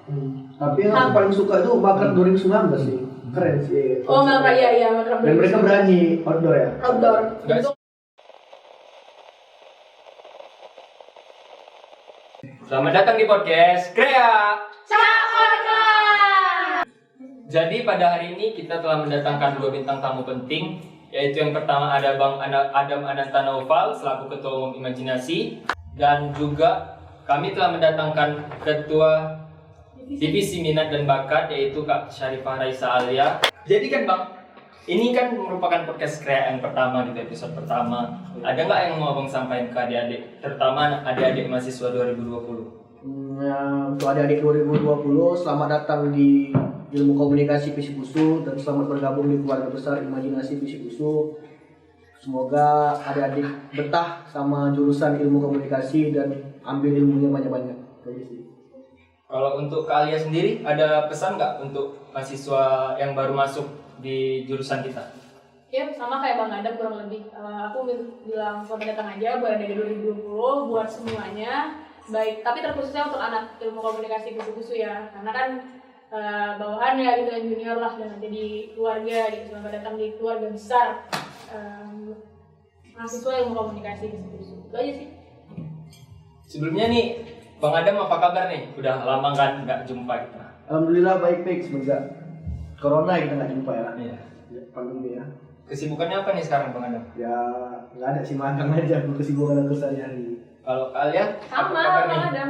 Tapi yang aku paling suka itu Makrab 2019 sih. Keren sih. Oh, Makrab iya, Makrab. Dan mereka berani outdoor ya. Outdoor. Selamat datang di podcast Krea. Jadi pada hari ini kita telah mendatangkan dua bintang tamu penting, yaitu yang pertama ada Bang Adam Ananta Naufal selaku Ketua Umum Imajinasi, dan juga kami telah mendatangkan Ketua Divisi Minat dan Bakat, yaitu Kak Syarifah Raisa Alia. Jadi kan Bang, ini kan merupakan podcast Krea yang pertama gitu, episode pertama. Ada nggak yang mau Abang sampaikan ke adik-adik, terutama adik-adik mahasiswa 2020? Untuk adik-adik 2020, selamat datang di Ilmu Komunikasi Fisik USU dan selamat bergabung di keluarga besar Imajinasi Fisik USU. Semoga adik-adik betah sama jurusan Ilmu Komunikasi dan ambil ilmunya banyak-banyak. Kalau untuk Kak Alia sendiri, ada pesan nggak untuk mahasiswa yang baru masuk di jurusan kita? Ya, sama kayak Bang Adam kurang lebih. Aku bilang selamat datang aja buat adik 2020, buat semuanya. Baik, tapi terkhususnya untuk anak ilmu komunikasi kusu-kusu ya. Karena kan bawahan ya gitu kan, junior lah, dan jadi keluarga gitu. Selamat datang di keluarga besar mahasiswa ilmu komunikasi kusu-kusu. Itu aja sih. Sebelumnya nih, Bang Adam apa kabar nih? Udah lama kan nggak jumpa kita. Alhamdulillah baik-baik, semenjak Corona kita nggak jumpa ya. Iya. Pandemi ya. Kesibukannya apa nih sekarang Bang Adam? Ya nggak ada sih, magang aja kesibukan aku sehari-hari. Kalau Kak Alia, apa Sama kabar Bang nih? Adam.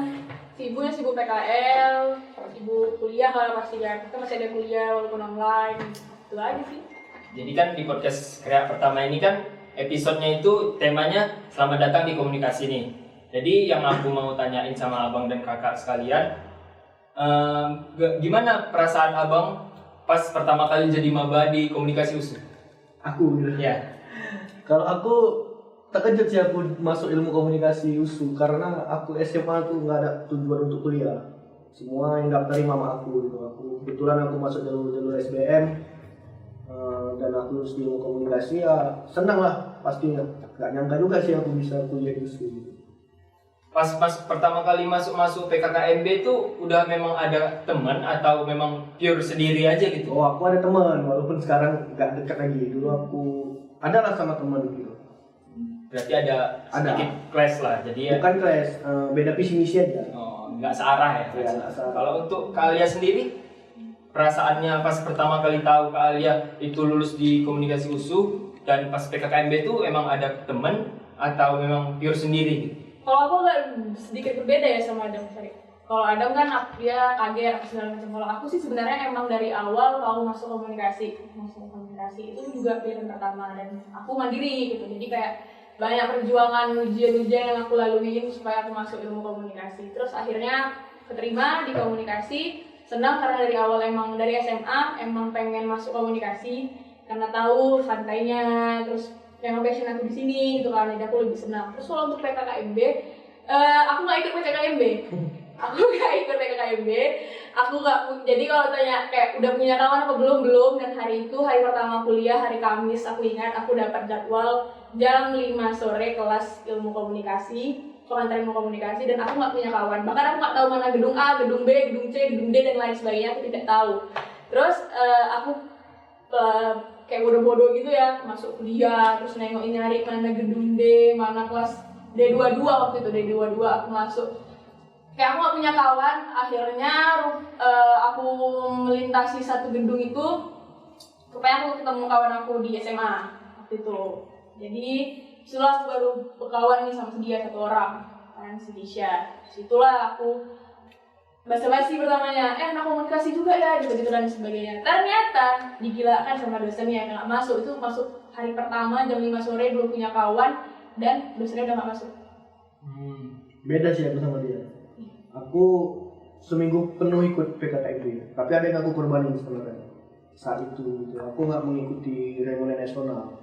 Sibuk PKL, sibuk kuliah lah pasti kan. Kita masih ada kuliah walaupun online. Itu aja sih. Jadi kan di podcast Krea pertama ini kan episodenya itu temanya selamat datang di komunikasi nih. Jadi yang aku mau tanyain sama abang dan kakak sekalian, gimana perasaan abang pas pertama kali jadi maba di komunikasi USU? Aku gitu. Ya. Kalau aku terkejut sih aku masuk ilmu komunikasi USU karena aku SMA tuh nggak ada tujuan untuk kuliah. Semua yang daftar mama aku gitu. Aku kebetulan aku masuk jalur SBM dan aku lulus di ilmu komunikasi, ya senang lah pastinya. Gak nyangka juga sih aku bisa kuliah di USU gitu. Pas pertama kali masuk PKKMB itu udah memang ada teman atau memang pure sendiri aja gitu? Oh, aku ada teman walaupun sekarang nggak dekat lagi. Dulu aku adalah sama teman gitu. Berarti ada sedikit clash lah, jadi ya. Bukan clash, beda visi misi aja. Oh, nggak searah ya? Iya, nggak searah. Kalau untuk Kak Alia sendiri, perasaannya pas pertama kali tahu Kak Alia itu lulus di komunikasi USU dan pas PKKMB itu emang ada teman atau memang pure sendiri gitu? Kalau aku agak sedikit berbeda ya sama Adam, sorry. Kalau Adam kan dia kaget apa segala macam. Kalau aku sih sebenarnya emang dari awal mau masuk komunikasi itu juga pilihan pertama, dan aku mandiri gitu. Jadi kayak banyak perjuangan ujian-ujian yang aku laluin supaya aku masuk ilmu komunikasi. Terus akhirnya keterima di komunikasi, senang karena dari awal emang dari SMA emang pengen masuk komunikasi karena tahu santainya, terus yang passion aku di sini gitu kan, jadi aku lebih senang. Terus kalau untuk PKKMB, aku nggak ikut PKKMB. Aku nggak. Jadi kalau tanya kayak udah punya kawan apa belum. Dan hari itu hari pertama kuliah, hari Kamis, aku ingat aku dapat jadwal jam 5 sore kelas ilmu komunikasi, pengantar ilmu komunikasi, dan aku nggak punya kawan. Bahkan aku nggak tahu mana gedung A, gedung B, gedung C, gedung D dan lain sebagainya. Aku tidak tahu. Terus aku kayak bodoh-bodoh gitu ya, masuk kuliah, terus nengokin nyari mana gedung D, mana kelas D22 waktu itu, D22 aku masuk. Kayak aku gak punya kawan, akhirnya aku melintasi satu gedung itu, supaya aku ketemu kawan aku di SMA waktu itu. Jadi, setelah aku baru berkawan nih sama dia satu orang, kan si Tisha. Situlah aku basa-basi pertamanya, anak komunikasi juga ya, gitu-gitu dan sebagainya. Ternyata digilakan sama dosennya, nggak masuk. Itu masuk hari pertama jam 5 sore, belum punya kawan, dan dosennya udah nggak masuk. Beda sih aku sama dia. Aku seminggu penuh ikut PKKMB, tapi ada yang aku korbanin sebenarnya. Saat itu gitu. Aku nggak mengikuti reunian nasional.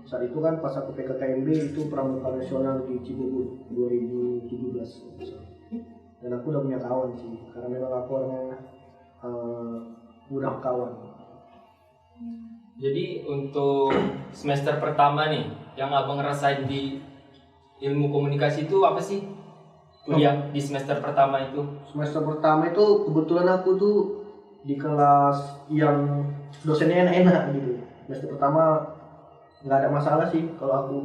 Saat itu kan pas aku PKKMB itu pramuka nasional di Cibubur 2017. Dan aku udah punya kawan sih, karena memang aku orangnya mudah kawan. Jadi untuk semester pertama nih, yang abang ngerasain di ilmu komunikasi itu apa sih? kuliah di semester pertama itu? Semester pertama itu kebetulan aku tuh di kelas yang dosennya enak-enak gitu. Semester pertama nggak ada masalah sih kalau aku,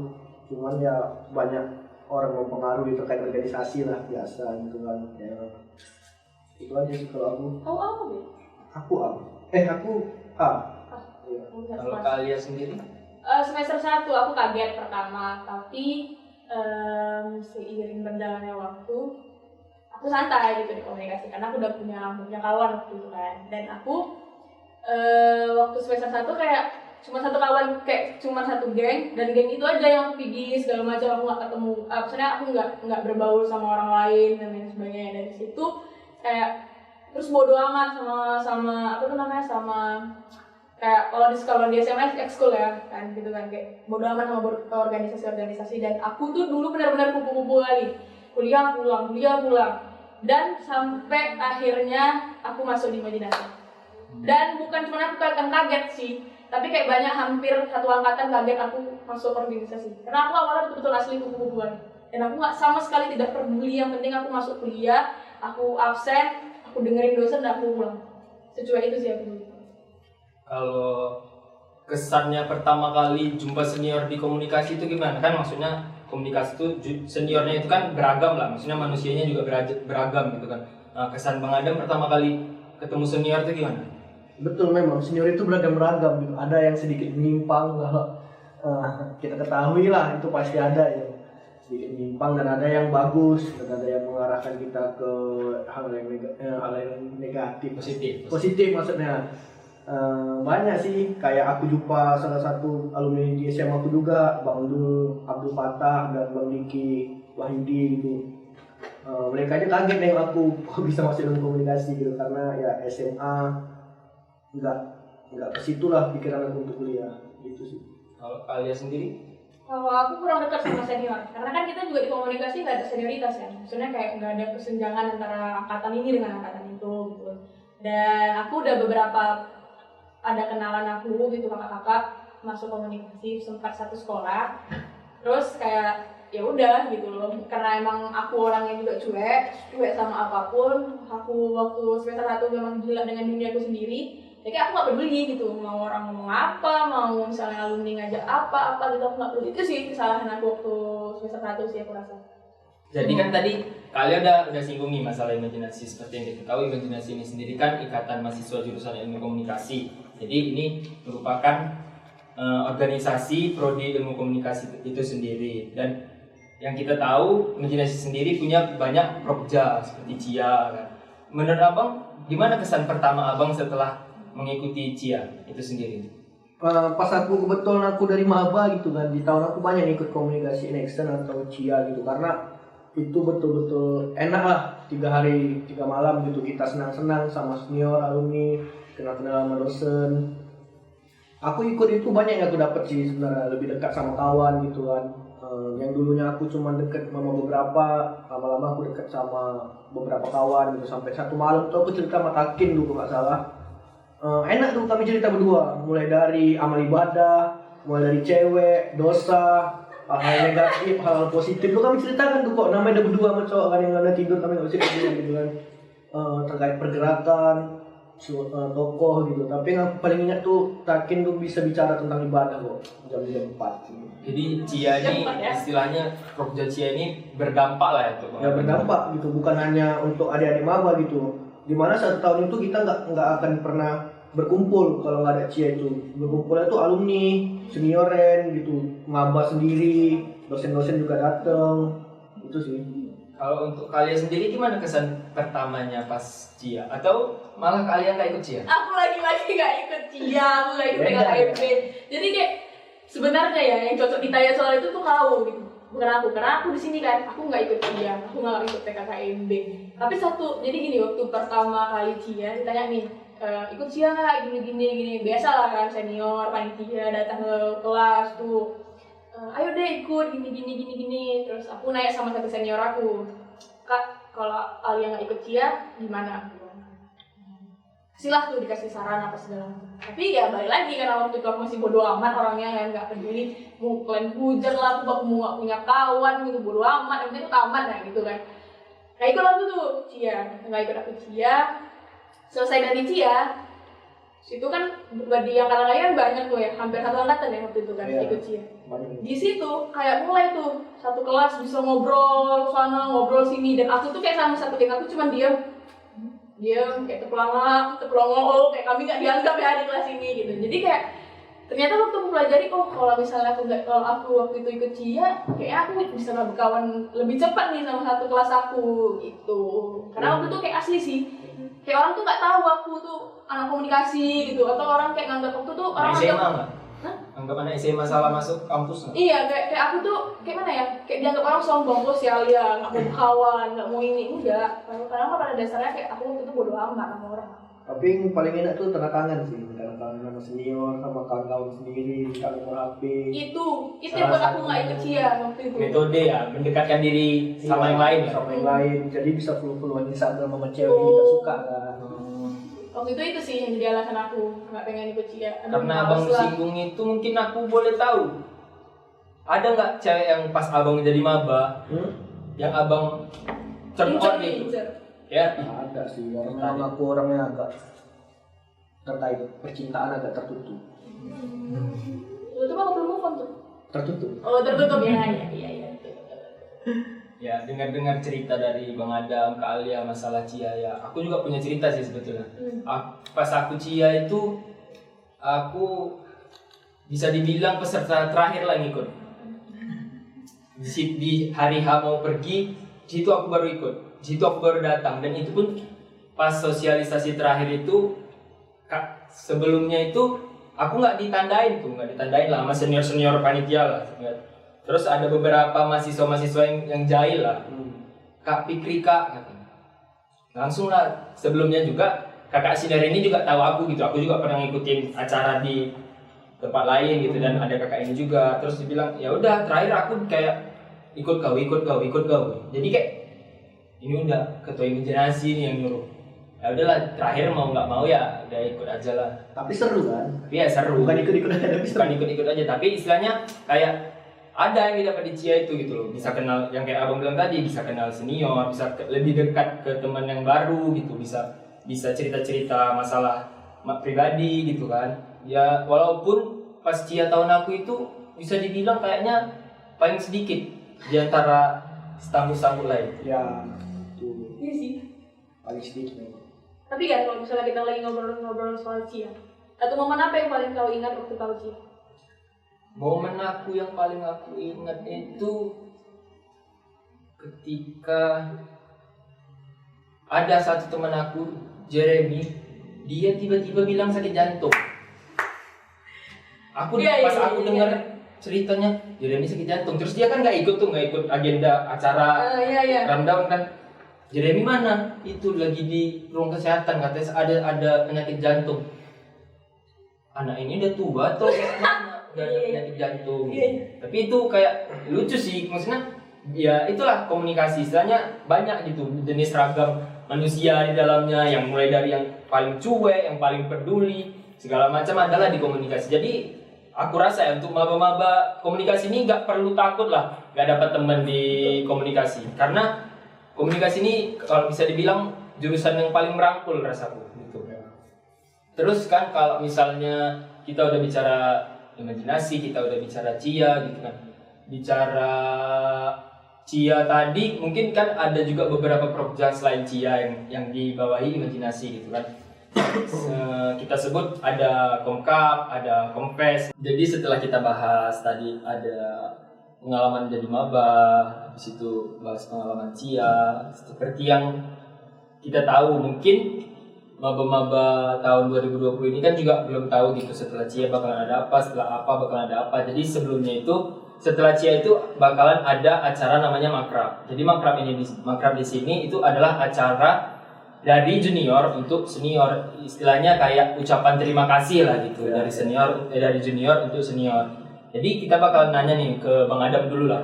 cuman ya banyak orang mempengaruhi terkait organisasi lah, biasa gitu kan ya. Itu aja sih kalau aku. Oh, apa deh? Aku A. Aku A. Iya. Kalau kalian sendiri? Semester 1 aku kaget pertama, tapi seiring berjalannya waktu aku santai gitu di komunikasi karena aku udah punya kawan waktu itu kan. Dan aku waktu semester 1 kayak cuma satu kawan, kayak cuma satu geng, dan geng itu aja yang pergi segala macam. Aku nggak ketemu, maksudnya aku nggak berbaur sama orang lain dan lain sebagainya. Dari situ kayak terus bodo amat sama apa tuh namanya, sama kayak kalau di SMA ekskul ya kan gitu kan, kayak bodo amat sama organisasi. Dan aku tuh dulu benar-benar kupu-kupu kali, kuliah pulang, dan sampai akhirnya aku masuk di imajinasi. Dan bukan cuma aku kaget sih, tapi kayak banyak, hampir satu angkatan kaget aku masuk organisasi. Karena aku awalnya betul-betul asli kupu-kupu kali, dan aku nggak sama sekali tidak peduli, yang penting aku masuk kuliah, aku absen, aku dengerin dosen, dan aku pulang. Secuek itu sih aku dulu. Kalau kesannya pertama kali jumpa senior di komunikasi itu gimana? Kan maksudnya komunikasi itu seniornya itu kan beragam lah, maksudnya manusianya juga beragam gitu kan. Nah, kesan Bang Adam pertama kali ketemu senior itu gimana? Betul, memang senior itu beragam gitu. Ada yang sedikit menyimpang, kalau kita ketahui lah itu pasti ada yang sedikit menyimpang, dan ada yang bagus, dan ada yang mengarahkan kita ke hal yang negatif, positif maksudnya. Banyak sih, kayak aku jumpa salah satu alumni di SMA aku juga, Bang Dul, Abdul Fatah, dan Bang Diki Wahyudi gitu. Mereka aja kaget nengok aku kok bisa masuk dalam komunikasi gitu, karena ya SMA nggak ke situ lah pikiran aku untuk kuliah gitu sih. Kalau kalian sendiri? Kalau aku kurang dekat sama senior, karena kan kita juga di komunikasi nggak ada senioritas ya, maksudnya kayak nggak ada kesenjangan antara angkatan ini dengan angkatan itu gitu. Dan aku udah beberapa ada kenalan aku gitu, kakak-kakak masuk komunikasi, sempat satu sekolah, terus kayak ya udah gitu loh, karena emang aku orangnya juga cuek sama apapun. Aku waktu semester 1 memang gila dengan duniaku sendiri, jadi aku nggak peduli gitu, mau orang ngomong apa, mau misalnya alumni ngajak apa gitu, aku nggak peduli. Itu sih kesalahan aku waktu semester 1 sih aku rasa. Jadi kan tadi kalian udah singgung nih masalah imajinasi. Seperti yang kita tahu, imajinasi ini sendiri kan ikatan mahasiswa jurusan ilmu komunikasi. Jadi ini merupakan organisasi prodi ilmu komunikasi itu sendiri. Dan yang kita tahu, imajinasi sendiri punya banyak prokja seperti CIA kan. Menurut Abang, gimana kesan pertama Abang setelah mengikuti CIA itu sendiri? Pas aku kebetulan aku dari maba gitu kan, di tahun aku banyak ikut komunikasi in action atau CIA gitu, karena itu betul-betul enak lah, 3 hari 3 malam gitu, kita senang-senang sama senior, alumni, kenal-kenal sama dosen. Aku ikut itu banyak yang aku dapat sih sebenarnya, lebih dekat sama kawan gitu kan. Yang dulunya aku cuma dekat sama beberapa, lama-lama aku dekat sama beberapa kawan gitu, sampai satu malam tuh aku cerita sama Takin dulu nggak salah. Enak tuh kami cerita berdua, mulai dari amal ibadah, mulai dari cewek, dosa, hal negatif, hal positif tuh kami ceritakan tuh, kok namanya ada berdua sama cowok kan, yang nggak tidur kami nggak cerita gitu kan. Terkait pergerakan, tokoh gitu. Tapi yang aku paling ingat tuh Takin tuh bisa bicara tentang ibadah kok, jam-jam 4 gitu. Jadi CIA ini istilahnya prokja CIA ini berdampak lah ya tuh. Ya berdampak gitu, bukan hanya untuk adik-adik maba gitu. Dimana 1 tahun itu kita nggak akan pernah berkumpul kalau nggak ada CIA itu. Berkumpulnya tuh alumni, senioren gitu, maba sendiri, dosen-dosen juga datang. Itu sih. Kalau untuk kalian sendiri gimana kesan pertamanya pas CIA? Atau malah kalian nggak ikut CIA? Aku lagi-lagi nggak ikut CIA, aku nggak ikut PKKMB. Jadi kayak sebenarnya ya yang cocok ditanya soal itu tuh kau gitu, bukan aku, karena aku di sini kan, aku nggak ikut CIA, aku nggak ikut PKKMB. Tapi jadi gini, waktu pertama kali CIA ditanya nih, ikut CIA nggak, gini, biasa lah kan, senior panitia datang ke kelas tuh, ayo deh ikut gini. Terus aku nanya sama satu senior aku, Kak, kalau Alia nggak ikut CIA gimana? Kasihlah tuh, dikasih saran apa segala macam. Tapi ya balik lagi, karena waktu itu aku masih bodo amat orangnya, yang nggak peduli mau kalian hujan lah, aku mau nggak punya kawan gitu, bodo amat, yang penting itu tamat ya gitu kan. Nggak ikut aku tuh Cia, nggak ikut aku Cia. Selesai dari Cia, itu kan di angkatan lain kan banyak tuh ya, hampir satu angkatan ya waktu itu kan ikut Cia. Di situ kayak mulai tuh satu kelas bisa ngobrol sana ngobrol sini, dan aku tuh kayak sama satu geng aku cuma diam kayak terpelongo kayak kami nggak dianggap ya di kelas ini gitu. Jadi kayak ternyata waktu aku pelajari kalau misalnya aku waktu itu ikut Cia, kayak aku bisa berkawan lebih cepat nih sama satu kelas aku gitu. Karena waktu itu kayak asli sih, kayak orang tuh nggak tahu aku tuh anak komunikasi gitu, atau orang kayak nganggap aku tuh orang SMA nggak? Anggap anak SMA salah masuk kampus nggak? Iya, kayak aku tuh kayak mana ya, kayak dianggap orang sombong, sosial ya, nggak mau berkawan, nggak mau ini, enggak. Karena pada dasarnya kayak aku waktu itu bodo amat sama orang. Tapi yang paling enak tuh tanda tangan sih, tanda tangan sama senior, sama kawan-kawan sendiri, kan nomor HP. Itu yang buat aku nggak ikut Cia waktu itu. Metode ya, mendekatkan diri sama yang lain. Sama yang lain, jadi bisa flu-fluan Instagram sama cewek yang kita suka kan. Waktu itu sih yang jadi alasan aku nggak pengen ikut Cia. Karena abang singgung itu mungkin aku boleh tahu. Ada nggak cewek yang pas abang jadi maba, yang abang turn on gitu? Ya, ada sih, karena aku orangnya agak terkait percintaan agak tertutup. Itu kalau belum move on tuh? Tertutup. Oh tertutup ya. Ya, dengar cerita dari Bang Adam ke Alia masalah Cia ya. Aku juga punya cerita sih sebetulnya. Pas aku Cia itu, aku bisa dibilang peserta terakhir lah yang ikut. Di hari H mau pergi, di situ aku baru ikut. Di situ aku baru datang, dan itu pun pas sosialisasi terakhir itu, sebelumnya itu aku nggak ditandain lah sama senior panitia lah. Terus ada beberapa mahasiswa yang jahil lah. Kak Fikri kak, katanya. Langsung lah, sebelumnya juga kakak Sinar ini juga tahu aku gitu. Aku juga pernah ngikutin acara di tempat lain gitu, dan ada kakak ini juga. Terus dibilang, ya udah terakhir aku kayak ikut kau. Jadi kayak ini udah ketua imajinasi nih yang nyuruh. Ya udahlah, terakhir mau nggak mau ya udah ikut aja lah. Tapi seru kan? Tapi ya seru. Bukan ikut-ikut aja, tapi seru. Bukan ikut-ikut aja, tapi istilahnya kayak ada yang dapat di Cia itu gitu loh. Bisa kenal, yang kayak abang bilang tadi, bisa kenal senior, bisa lebih dekat ke teman yang baru gitu, bisa cerita-cerita masalah pribadi gitu kan. Ya walaupun pas Cia tahun aku itu bisa dibilang kayaknya paling sedikit di antara tamu-tamu lain. Ya, Iya sih. paling sedikit memang. Tapi kan kalau misalnya kita lagi ngobrol soal Cia, atau momen apa yang paling kau ingat waktu kau Cia? Momen aku yang paling aku ingat itu ketika ada satu teman aku, Jeremy, dia tiba-tiba bilang sakit jantung. Aku dengar ceritanya Jeremy sakit jantung, terus dia kan nggak ikut agenda acara rundown kan. Jeremy mana? Itu lagi di ruang kesehatan, katanya ada penyakit jantung. Anak ini udah tua atau mana? Udah ada penyakit jantung. Tapi itu kayak lucu sih, maksudnya ya itulah komunikasi. Istilahnya banyak gitu jenis ragam manusia di dalamnya, yang mulai dari yang paling cuek, yang paling peduli, segala macam adalah di komunikasi. Jadi aku rasa ya untuk maba-maba komunikasi ini nggak perlu takut lah nggak dapat teman di komunikasi, karena komunikasi ini kalau bisa dibilang jurusan yang paling merangkul rasaku gitu. Terus kan kalau misalnya kita udah bicara imajinasi, kita udah bicara Cia gitu kan. Bicara Cia tadi mungkin kan ada juga beberapa program selain Cia yang dibawahi imajinasi gitu kan. Kita sebut ada Komkap, ada Kompes. Jadi setelah kita bahas tadi ada pengalaman jadi maba, habis itu bahas pengalaman Cia, seperti yang kita tahu mungkin maba-maba tahun 2020 ini kan juga belum tahu gitu setelah Cia bakalan ada apa, setelah apa bakalan ada apa. Jadi sebelumnya itu setelah Cia itu bakalan ada acara namanya Makrab. Jadi Makrab di sini itu adalah acara dari junior untuk senior, istilahnya kayak ucapan terima kasih lah gitu dari dari junior untuk senior. Jadi kita bakal nanya nih ke Bang Adam dulu lah.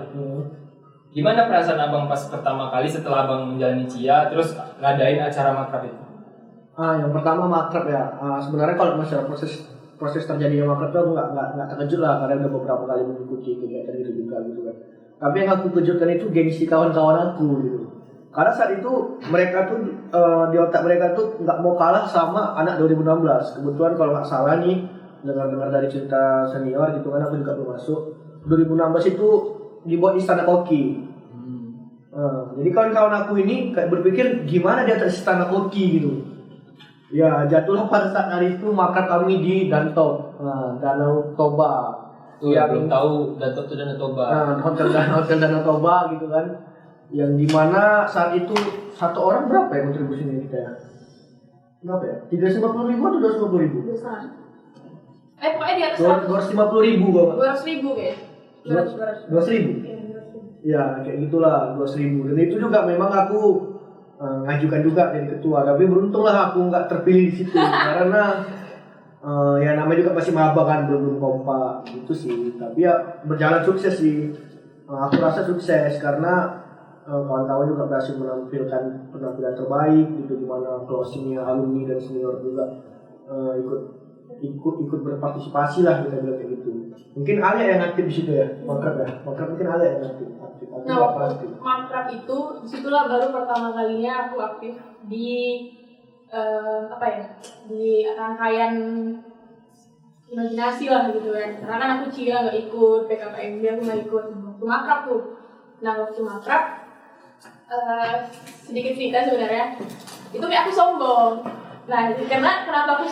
Gimana perasaan abang pas pertama kali setelah abang menjalani Cia terus ngadain acara Makrab itu? Yang pertama Makrab ya. Sebenarnya kalau masalah proses terjadinya Makrab itu aku nggak terkejut lah, karena udah beberapa kali mengikuti kegiatan itu juga gitu kan. Tapi yang aku kejutkan itu gengsi kawan-kawan aku gitu. Karena saat itu mereka tuh di otak mereka tuh nggak mau kalah sama anak 2016. Kebetulan kalau nggak salah nih dengar-dengar dari cerita senior gitu kan, aku juga belum masuk. 2016 itu dibuat Istana Koki. Jadi kawan-kawan aku ini kayak berpikir gimana di atas Istana Koki gitu. Ya jatuhlah pada saat hari itu maka kami di Danau Toba. Tuh yang belum tahu Danau itu Danau Toba. Hotel Danau Toba gitu kan. Yang dimana saat itu satu orang berapa ya kontribusinya kita ya? Berapa ya? 350.000 atau 250.000? Pokoknya di atas 250.000 gua. 200.000 kayak. 200.000? Ya kayak gitulah 200.000. Dan itu juga memang aku ngajukan juga jadi ketua. Tapi beruntunglah aku nggak terpilih di situ karena ya namanya juga masih maba kan, belum kompak gitu sih. Tapi ya berjalan sukses sih. Aku rasa sukses karena kawan-kawan juga berhasil menampilkan penampilan terbaik gitu, dimana closingnya alumni dan senior juga ikut berpartisipasi lah, kita bilang kayak gitu. Mungkin Alia yang aktif di situ ya, makrab mungkin Alia yang aktif. Nah, waktu makrab itu disitulah baru pertama kalinya aku aktif di di rangkaian imajinasi lah gitu kan. Karena kan aku Cia nggak ikut, PKKMB aku nggak ikut waktu makrab tuh. Nah waktu makrab sedikit cerita sebenarnya itu kayak aku sombong. Nah karena kenapa aku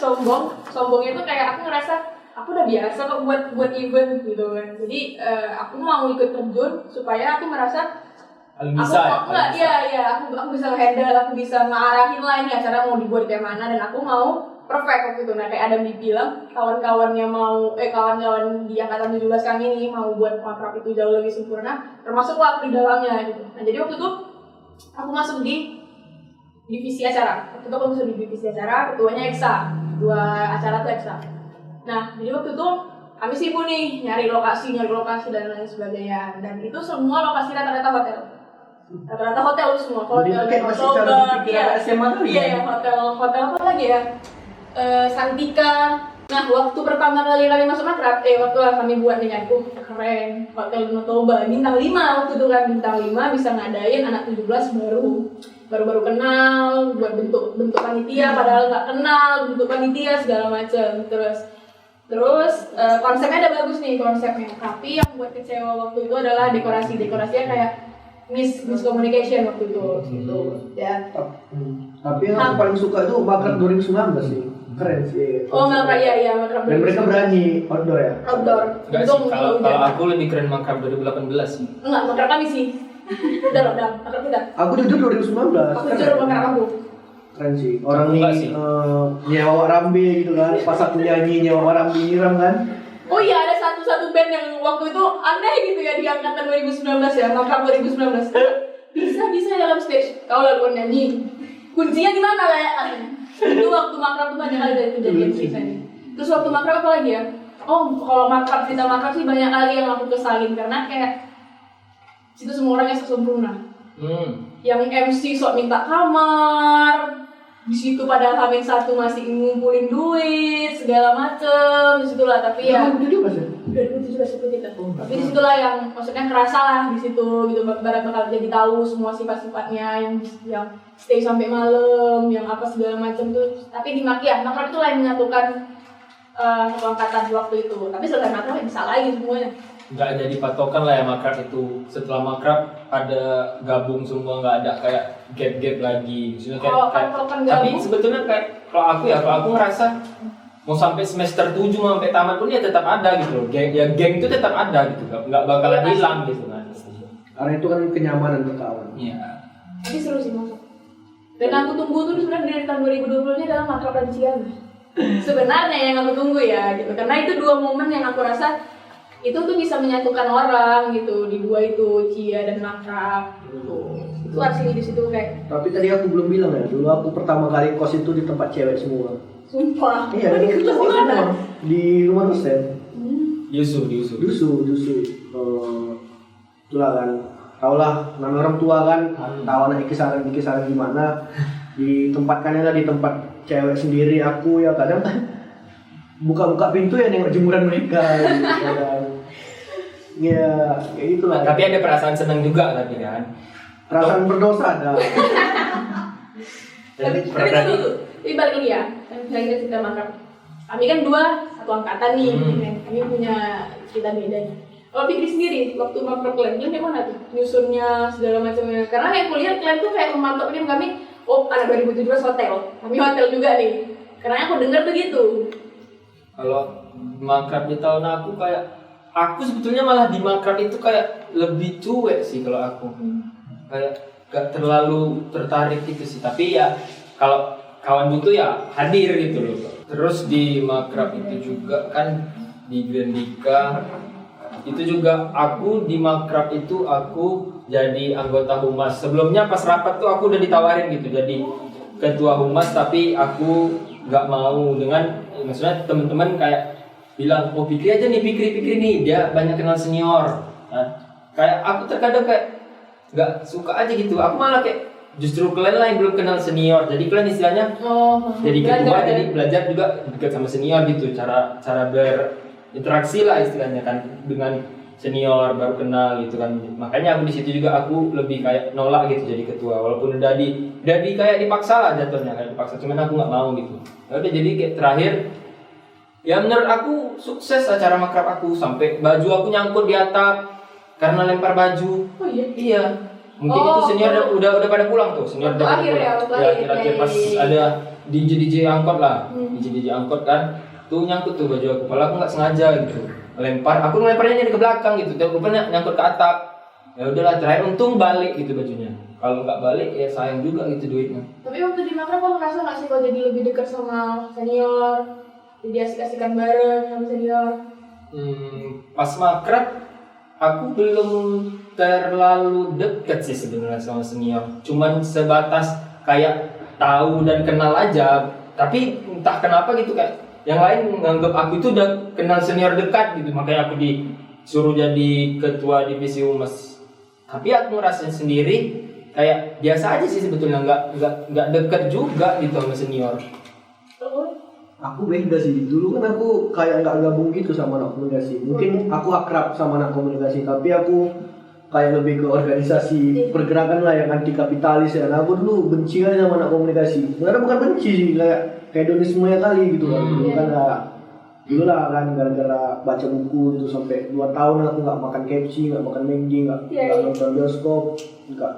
sombongnya tuh kayak aku ngerasa aku udah biasa kok buat event gitu kan. Jadi aku mau ikut terjun supaya aku merasa aku bisa handle, aku bisa ngarahin lah ini acara mau dibuat kayak mana, dan aku mau perfect waktu itu. Nah kayak Adam bilang kawan-kawannya kawan-kawan di angkatan 17 kami ini mau buat makrab itu jauh lebih sempurna, termasuklah aku di dalamnya gitu. Nah jadi waktu itu aku masuk di divisi acara. Ketuanya Eksa, 2 acara tuh Eksa. Nah jadi waktu itu kami sibuk nih nyari lokasi dan lain sebagainya, dan itu semua lokasi rata-rata hotel semua. Hotel di Toba, hotel apa lagi ya, Santika. Nah waktu pertama kali kami masuk makrab, waktu kami buat nih aku keren, Hotel Toba bintang 5 waktu itu kan, bintang 5 bisa ngadain anak 17 baru kenal, buat bentuk panitia padahal nggak kenal bentuk panitia segala macam. Terus konsepnya ada bagus nih konsepnya, tapi yang buat kecewa waktu itu adalah dekorasinya kayak miscommunication waktu itu gitu ya. Tapi yang aku paling suka itu makrab 2019 sih, keren sih. Makrab makrab. Dan mereka berani outdoor ya. Enggak sih, kalau aku lebih keren makrab 2018 sih. Enggak, makrab kami sih. Udah, makrab udah. Aku jujur 2019. Aku jujur makrab aku. Keren sih. Orang nih nyewa Rambe gitu kan. Pas aku nyanyi nyewa Rambe nyiram kan. Oh iya, ada satu band yang waktu itu aneh gitu ya di angkatan 2019 ya, makrab 2019. Bisa dalam stage. Kau lalu nyanyi. Kuncinya di mana lah ya? Itu waktu makrab tuh banyak kali dari kejadian ceritanya. Terus waktu makrab apa lagi ya? Kalau cerita makrab sih banyak kali yang aku kesalin karena kayak situ semua orang yang sempurna. Yang MC sok minta kamar, di situ padahal Hamin 1 masih ngumpulin duit segala macem di situ lah. Tapi ya udah seperti itu. Tapi di situlah yang maksudnya kerasa lah di situ gitu, barat bakal jadi tahu semua sifat-sifatnya yang stay sampai malam, yang apa segala macam tuh. Tapi di makrab itu lah yang menyatukan satu angkatan waktu itu. Tapi selesai makrab bisa lagi semuanya. Nggak jadi patokan lah ya makrab itu. Setelah makrab ada gabung semua, nggak ada kayak gap lagi. Maksudnya tapi sebetulnya kayak kalau aku ngerasa mau sampai semester 7 sampai tamat pun ya tetap ada gitu loh. Geng itu tetap ada gitu, nggak bakalan hilang gitu kan. Karena itu kan kenyamanan berkawan. Iya. Tapi seru sih masuk. Dan aku tunggu tuh sebenarnya dari tahun 2020 ini adalah makrab dan Cian. Sebenarnya yang aku tunggu ya gitu, karena itu 2 momen yang aku rasa itu tuh bisa menyatukan orang gitu di 2 itu, Cia dan makrab gitu. Itu asli di situ kayak. Tapi tadi aku belum bilang ya, dulu aku pertama kali kos itu di tempat cewek semua. Sumpah. Iya, di mana? Di rumah dosen. Yusu. Itulah kan. Tau lah, namanya orang tua kan, tahu anak kisaran gimana. Ditempatkannya lah di tempat cewek sendiri. Aku ya kadang buka pintu ya nengok jemuran mereka gitu kan. Ya, kayak gitulah. Tapi ada perasaan senang juga tapi kan. Perasaan berdosa ada. Tapi dulu, ini balik lagi ya. Kan misalnya kita cerita makrab. Kami kan satu angkatan nih. Kan? Kami punya cerita beda nih. Kalau Fikri sendiri, waktu makrab kalian kayak mana tuh? Nyusunnya segala macamnya. Karena kayak kuliah kalian tuh kayak memantau ini kami. Oh, anak 2017 hotel. Kami hotel juga nih. Karena aku dengar tuh gitu. Kalau makrab di tahun aku sebetulnya malah di makrab itu kayak lebih cuek sih kalau aku. Kayak gak terlalu tertarik gitu sih. Tapi ya kalau kawan butuh ya hadir gitu loh. Terus di makrab itu juga kan di Grandika itu juga aku di makrab itu aku jadi anggota humas. Sebelumnya pas rapat tuh aku udah ditawarin gitu jadi ketua humas, tapi aku nggak mau. Dengan maksudnya teman-teman kayak bilang, oh Fikri aja nih, Fikri nih, dia banyak kenal senior. Nah, kayak aku terkadang kayak nggak suka aja gitu. Aku malah kayak justru kalian lah yang belum kenal senior. Jadi kalian istilahnya jadi ketua, jadi belajar juga dekat sama senior gitu. Cara berinteraksi lah istilahnya kan dengan senior baru kenal gitu kan. Makanya aku di situ juga aku lebih kayak nolak gitu jadi ketua, walaupun udah kayak dipaksa lah jatuhnya, kayak dipaksa, cuman aku nggak mau gitu. Ya udah, jadi kayak terakhir ya menurut aku sukses acara makrab aku, sampai baju aku nyangkut di atap karena lempar baju. Oh iya. Iya. Mungkin itu senior udah pada pulang tuh, senior udah pada pulang. Ya akhir pas ada DJ angkot lah, DJ angkot kan, tuh nyangkut tuh baju aku, padahal aku nggak sengaja gitu. Aku ngelemparnya ke belakang gitu, tapi rupanya nyangkut ke atap. Ya udahlah, terakhir untung balik gitu bajunya. Kalau nggak balik ya sayang juga gitu duitnya. Tapi waktu di makrab kamu ngerasa nggak sih kalau jadi lebih dekat sama senior, jadi asik-asikan bareng sama senior? Pas makrab aku belum terlalu dekat sih sebenarnya sama senior. Cuman sebatas kayak tahu dan kenal aja. Tapi entah kenapa gitu kayak yang lain nganggap aku itu udah kenal senior dekat gitu, makanya aku disuruh jadi ketua divisi humas. Tapi aku ngerasain sendiri kayak biasa aja sih sebetulnya, nggak deket juga gitu sama senior. Aku beda sih, dulu kan aku kayak nggak gabung gitu sama anak komunikasi. Mungkin aku akrab sama anak komunikasi, tapi aku kayak lebih ke organisasi pergerakan lah yang anti kapitalis ya. Nah, aku dulu benci aja sama anak komunikasi. Sebenarnya bukan benci sih, kayak hedonisme ya kali gitu kan. Dulu kan dulu lah kan gara-gara baca buku itu sampai 2 tahun aku nggak makan KFC, nggak makan McD, nggak nonton bioskop, nggak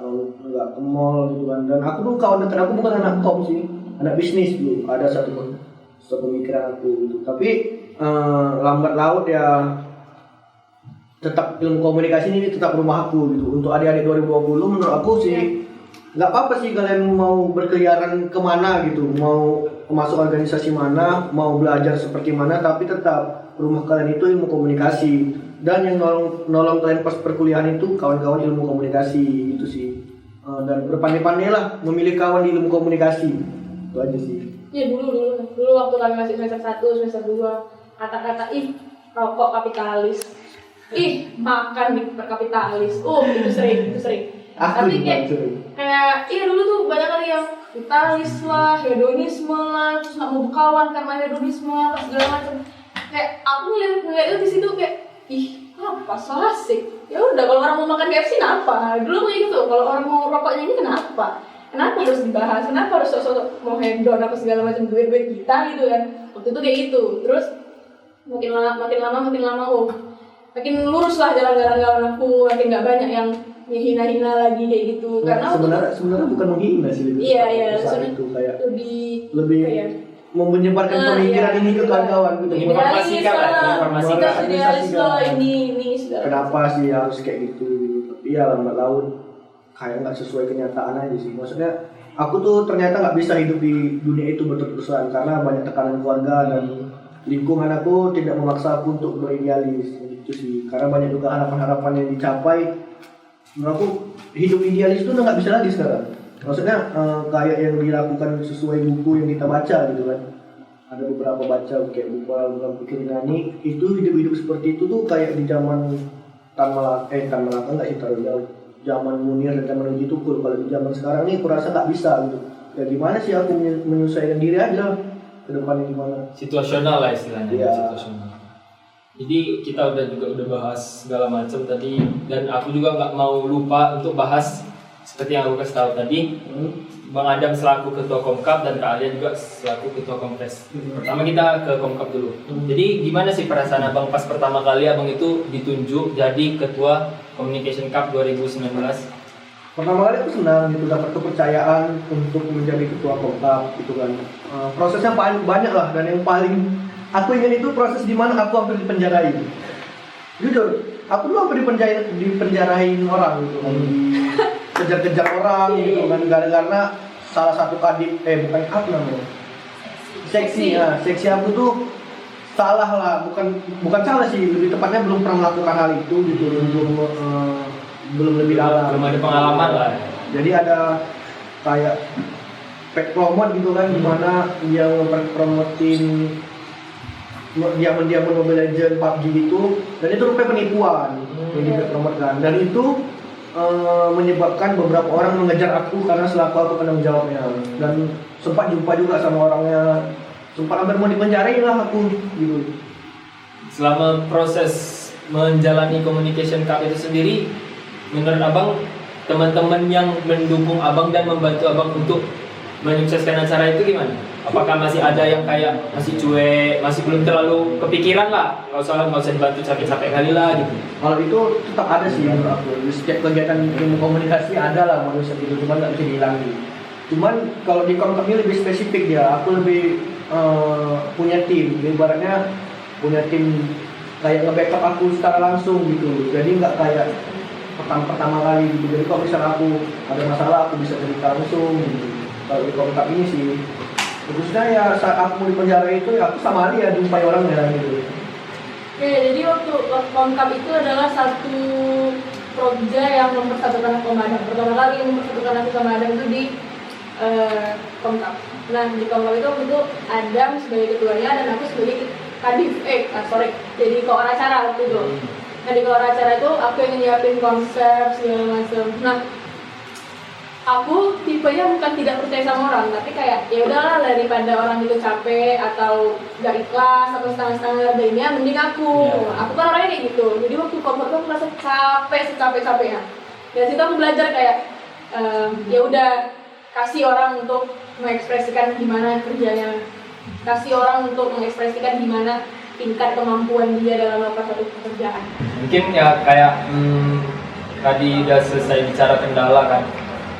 ke mall gitu kan. Dan aku dulu kawan dekat aku bukan anak kom sih, anak bisnis dulu. Ada satu pemikiran aku gitu. Tapi lambat laut ya tetap ilmu komunikasi ini tetap rumah aku gitu. Untuk adik-adik 2020 menurut aku sih nggak apa-apa sih kalian mau berkeliaran kemana gitu, mau masuk organisasi mana, mau belajar seperti mana, tapi tetap rumah kalian itu ilmu komunikasi. Dan yang nolong kalian pas perkuliahan itu kawan-kawan ilmu komunikasi gitu sih. Dan berpandai-pandai lah memilih kawan di ilmu komunikasi, itu aja sih. Ya dulu waktu kami masih semester 1, semester 2, kata-kata rokok kapitalis, makan di perkapitalis, itu sering. Tapi kayak dulu tuh banyak kali yang kapitalis lah, hedonisme lah, terus nggak mau berkawan karena hedonisme apa segala macam. Kayak aku ngeliat itu di situ kayak apa so asik. Ya udah, kalau orang mau makan KFC kenapa? Dulu kayak gitu. Kalau orang mau rokoknya ini kenapa harus dibahas? Kenapa harus sok-sok mau hedon apa segala macam, duit kita gitu kan? Waktu itu kayak gitu. Terus makin lama makin lurus lah jalan-jalan aku, makin nggak banyak yang hina-hina lagi kayak gitu. Karena sebenarnya bukan menghina sih. Iya, itu kayak lebih kayak menyebarkan pemikiran ini ke kawan-kawan gitu. Informasikan idealis lah ini segala. Kenapa sih harus kayak gitu? Tapi ya lambat laun kayak nggak sesuai kenyataan aja sih. Maksudnya aku tuh ternyata nggak bisa hidup di dunia itu berterus-terusan karena banyak tekanan keluarga dan lingkungan aku tidak memaksa aku untuk beridealis gitu sih. Karena banyak juga harapan-harapan yang dicapai. Menurut aku hidup idealis itu udah nggak bisa lagi sekarang. Maksudnya kayak yang dilakukan sesuai buku yang kita baca gitu kan. Ada beberapa baca kayak buku Alam Pikir Nani, itu hidup-hidup seperti itu tuh kayak di zaman Tan Malaka nggak sih, terlalu jauh. Zaman Munir dan zaman Uji Tukul. Kalau di zaman sekarang nih kurasa nggak bisa gitu. Ya gimana sih aku menyesuaikan diri aja ke depannya gimana. Situasional lah istilahnya. Ya. Situasional. Jadi kita udah bahas segala macam tadi, dan aku juga nggak mau lupa untuk bahas seperti yang aku kasih tahu tadi, Bang Adam selaku ketua Komkap dan Kak Alia juga selaku ketua Kompres. Pertama kita ke Komkap dulu. Jadi gimana sih perasaan Abang pas pertama kali Abang itu ditunjuk jadi ketua Communication Cup 2019? Pertama kali aku senang gitu dapat kepercayaan untuk menjadi ketua Komkap gitu kan. Prosesnya paling banyak lah, dan yang paling aku ingat itu proses di mana aku hampir dipenjarain. Jujur, aku dulu hampir dipenjarain orang gitu kan, kejar-kejar orang gitu kan, karena salah satu kadip bukan apa namanya, seksi aku tuh salah lah, bukan salah sih, lebih tepatnya belum pernah melakukan hal itu gitu, belum lebih dalam, belum ada pengalaman lah. Jadi ada kayak pack promote gitu kan, dimana dia mempromotin diamond Mobile Legends PUBG gitu, dan itu rupanya penipuan yang di promote kan, dan itu menyebabkan beberapa orang mengejar aku karena selaku aku penanggung jawabnya, dan sempat jumpa juga sama orangnya, sempat hampir mau dipenjarain lah aku gitu. Selama proses menjalani Communication Cup itu sendiri, menurut Abang, teman-teman yang mendukung Abang dan membantu Abang untuk menyukseskan acara itu gimana? Apakah masih ada yang kayak masih cuek, masih belum terlalu kepikiran lah, nggak usah dibantu capek-capek kali lah gitu? Kalau itu tetap ada sih menurut aku. Di setiap kegiatan ilmu komunikasi ada lah manusia gitu, cuman nggak bisa dihilangin. Cuman kalau di Komkap ini lebih spesifik ya, aku lebih punya tim. Jadi ibaratnya punya tim kayak nge-backup aku secara langsung gitu. Jadi nggak kayak pertama kali gitu. Jadi kalau misalnya aku ada masalah, aku bisa cerita langsung gitu. Kalau di Komkap ini sih, khususnya ya saat aku di penjara itu ya aku sama Ali ya jumpai orangnya gitu. Oke, jadi waktu Komkap itu adalah satu proja yang mempersatukan aku sama Adam. Pertama kali yang mempersatukan aku sama Adam itu di Komkap. Nah, di Komkap itu waktu itu Adam sebagai ketuanya dan aku sebagai kadif, jadi koor acara waktu itu. Nah, di koor acara itu aku yang nyiapin konsep segala macam. Nah, aku tipenya bukan tidak percaya sama orang, tapi kayak ya udahlah, daripada orang itu capek atau gak ikhlas atau setengah-setengah ngerjainnya, mending aku. Aku kan orangnya kayak gitu. Jadi waktu Komkap aku merasa capek-capeknya. Dari situ aku belajar kayak ya udah, kasih orang untuk mengekspresikan gimana kerjanya, kasih orang untuk mengekspresikan gimana tingkat kemampuan dia dalam melakukan satu pekerjaan. Mungkin ya kayak tadi udah selesai bicara kendala kan,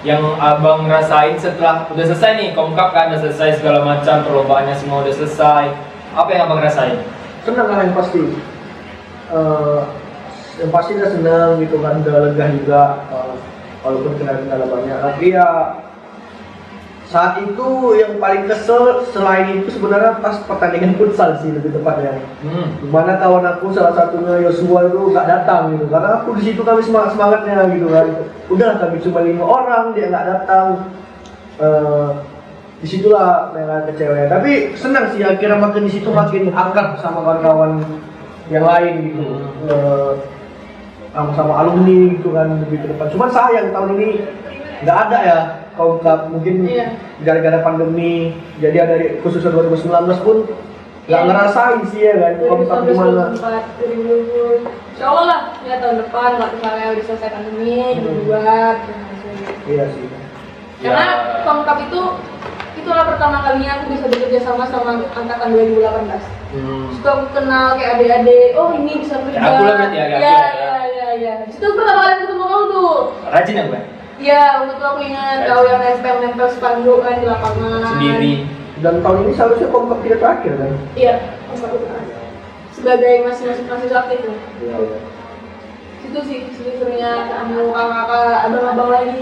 yang Abang rasain setelah udah selesai nih Komkap kan, udah selesai segala macam, perlombaannya semua udah selesai, apa yang Abang rasain? Senang lah yang pasti. Yang pasti udah senang gitu kan, udah lega juga walaupun kendala banyak. Tapi ya saat itu yang paling kesel selain itu sebenarnya pas pertandingan futsal sih lebih tepatnya. Dimana kawan aku salah satunya Yosua itu gak datang gitu, karena aku di situ kami semangatnya gitu kan. Udah kami cuma 5 orang, dia nggak datang. Disitulah mereka kecewa. Tapi senang sih akhirnya makin di situ makin akrab sama kawan-kawan yang lain gitu. Sama alumni gitu kan lebih ke depan. Cuman sayang tahun ini nggak ada ya Komkap, mungkin gara-gara pandemi. Jadi ada khususnya 2019 pun nggak ngerasain sih ya kan Komkap gimana. Insya Allah lah ya tahun depan kalau misalnya udah selesai pandemi dibuat. Iya sih. Karena Komkap itulah pertama kalinya aku bisa bekerja sama angkatan 2018. Suka aku kenal kayak adik-adik, oh ini bisa kerja. Aku lah berarti agak Iya. Itu pertama kali ketemu kamu tuh. Rajin ya Bang? Iya, waktu itu aku ingat kau yang nempel spanduk kan di lapangan. Sendiri. Dan tahun ini seharusnya Komkap tidak terakhir kan? Iya, Komkap itu sebagai masih aktif lah. Iya. Itu sih sebenarnya ketemu kakak-kakak, abang-abang lagi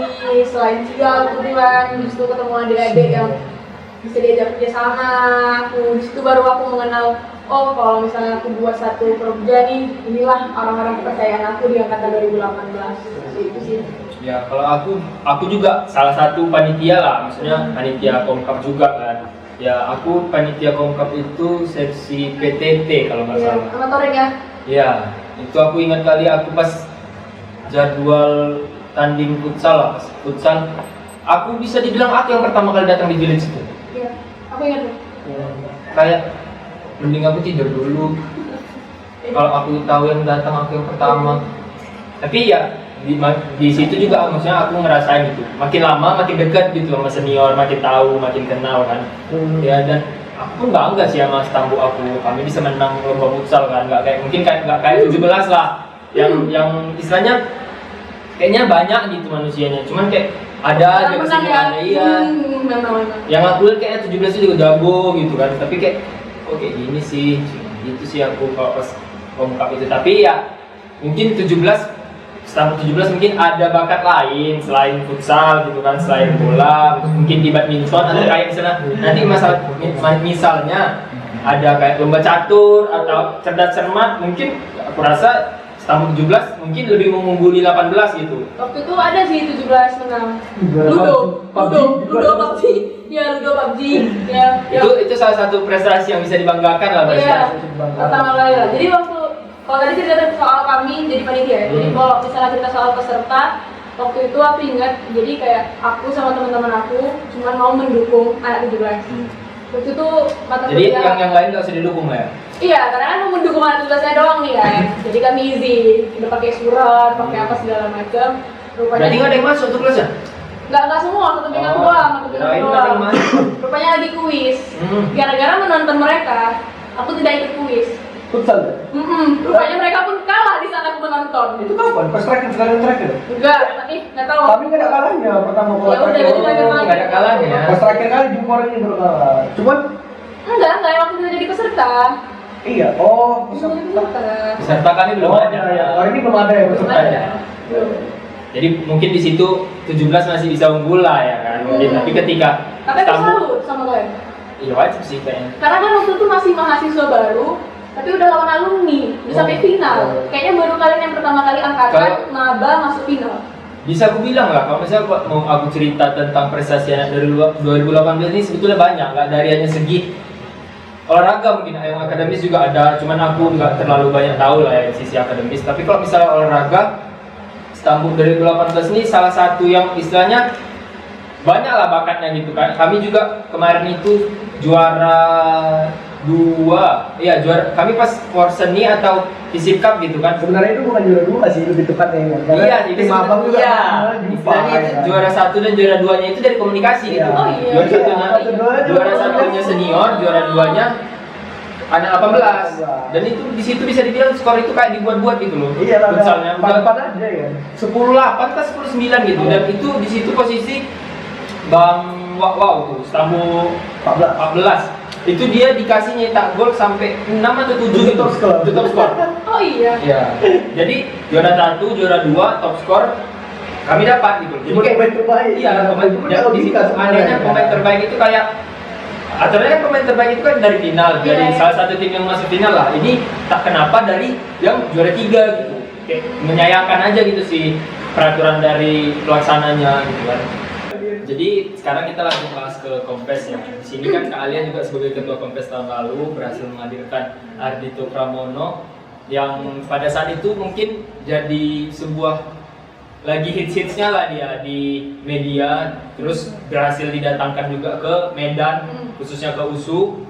selain sial kebetulan. Di situ ketemu adik-adik yang bisa diajak kerja sama. Di situ baru aku mengenal, oh kalau misalnya aku buat satu proja nih, inilah orang-orang kepercayaan aku di angkatan 2018. Itu sih. Ya kalau aku juga salah satu panitia lah, maksudnya panitia Komkap juga kan. Ya aku panitia Komkap itu seksi PTT kalau nggak salah. Monitoring ya? Ya, itu aku ingat kali aku pas jadwal tanding futsal lah, pas futsal aku bisa dibilang aku yang pertama kali datang di village itu. Iya, aku ingat tuh. Kayak mending aku tidur dulu. Kalau aku tahu yang datang aku yang pertama. Tapi ya di situ juga maksudnya aku ngerasain itu makin lama makin dekat gitu sama senior, makin tahu, makin kenal kan. Ya dan aku pun bangga sih sama Stambu aku, kami bisa menang lomba futsal kan, nggak kayak 17 lah yang istilahnya kayaknya banyak gitu manusianya, cuman kayak ada aja kesibukannya. Iya, yang aku lihat kayaknya 17 itu juga jago gitu kan, tapi kayak kok kayak gini sih, gitu sih aku kalau pas pengungkap itu. Tapi ya mungkin 17 mungkin ada bakat lain selain futsal gitu kan, selain bola, mungkin di badminton atau kayak misalnya nanti misalnya ada kayak lomba catur atau cerdas cermat, mungkin aku rasa Stambu 17 mungkin lebih mengungguli 18 gitu. Waktu itu ada sih 17 menang. Ludo PUBG. Ya, Ludo PUBG. Ya. Itu salah satu prestasi yang bisa dibanggakan lah berarti. Iya. Pertama kali lah. Jadi waktu kalau tadi cerita soal kami jadi panitia ya. Jadi kalau misalnya cerita soal peserta, waktu itu aku ingat, jadi kayak aku sama teman-teman aku cuma mau mendukung anak 17. Waktu itu mata jadi kuliah. yang lain nggak usah didukung lah ya? Iya, karena kan mau mendukung anak 17-nya doang nih kan. Jadi kami izin, udah pakai surat, pakai apa segala macam. Berarti nggak ada yang masuk tuh kelasnya? Nggak semua, satu bidang doang, satu bidang doang. Rupanya lagi kuis. Gara-gara menonton mereka, aku tidak ikut kuis. Futsal ya? Rupanya mereka pun kalah di saat aku menonton. Itu kapan? Pas terakhir? Enggak, tapi nggak tahu. Tapi nggak ada kalahnya pertama kali. Ya udah, itu lagi main. Nggak ada kalahnya. Pas terakhir kali jumpa ini baru kalah. Cuman Enggak, waktu kita jadi peserta. iya, Kita jadi peserta. Peserta kami belum ada. Ya. Hari ini belum ada ya Belum peserta. ada. Belum. Jadi mungkin di situ 17 masih bisa unggul lah ya kan. Mungkin tapi ketika Tapi aku salut sama kalian. iya wajib sih kayaknya. Karena kan waktu itu masih mahasiswa baru, tapi udah lawan alumni, udah sampai final. Kayaknya baru kalian yang pertama kali angkatan maba masuk final. Bisa aku bilang lah, kalau misalnya mau aku cerita tentang prestasi anak dari 2018 ini sebetulnya banyak, nggak dari hanya segi olahraga, mungkin yang akademis juga ada, cuman aku nggak terlalu banyak tahu lah ya sisi akademis. Tapi kalau misalnya olahraga, Stambu 2018 ini salah satu yang istilahnya banyak lah bakatnya gitu kan. Kami juga kemarin itu juara 2, iya juara. Kami pas Porseni atau Fisip Cup gitu kan. Sebenarnya itu bukan juara 2 sih, lebih tepatnya kan. Iya, jadi tim abang juga. iya. Istilahnya itu juara 1 dan juara 2-nya itu dari komunikasi gitu. Oh iya. Juara satunya senior, juara 2-nya anak 18. Dan itu di situ bisa dibilang skor itu kayak dibuat-buat gitu loh. Iya lah. Futsalnya Empat aja ya. 10-8 kan 10-9 gitu. Dan itu di situ posisi Bang Wow tuh, Stambu 14. Itu dia dikasih nyetak gol sampai 6 atau 7 gitu. Itu top skor. Oh iya. Iya. Jadi juara 1, juara 2 top skor kami dapat gitu. Jadi kayak pemain terbaik. iya, pemain terbaik di situ anehnya pemain terbaik itu kayak aturannya pemain terbaik itu kan dari final, dari salah satu tim yang masuk final lah. Ini tak kenapa dari yang juara 3 gitu. Kayak menyayangkan aja gitu sih peraturan dari pelaksananya gitu kan. Jadi sekarang kita langsung bahas ke Kompes ya. Di sini kan Kak Alia juga sebagai ketua Kompes tahun lalu berhasil menghadirkan Ardhito Pramono yang pada saat itu mungkin jadi sebuah lagi hits-hitsnya lah dia di media, terus berhasil didatangkan juga ke Medan, khususnya ke USU.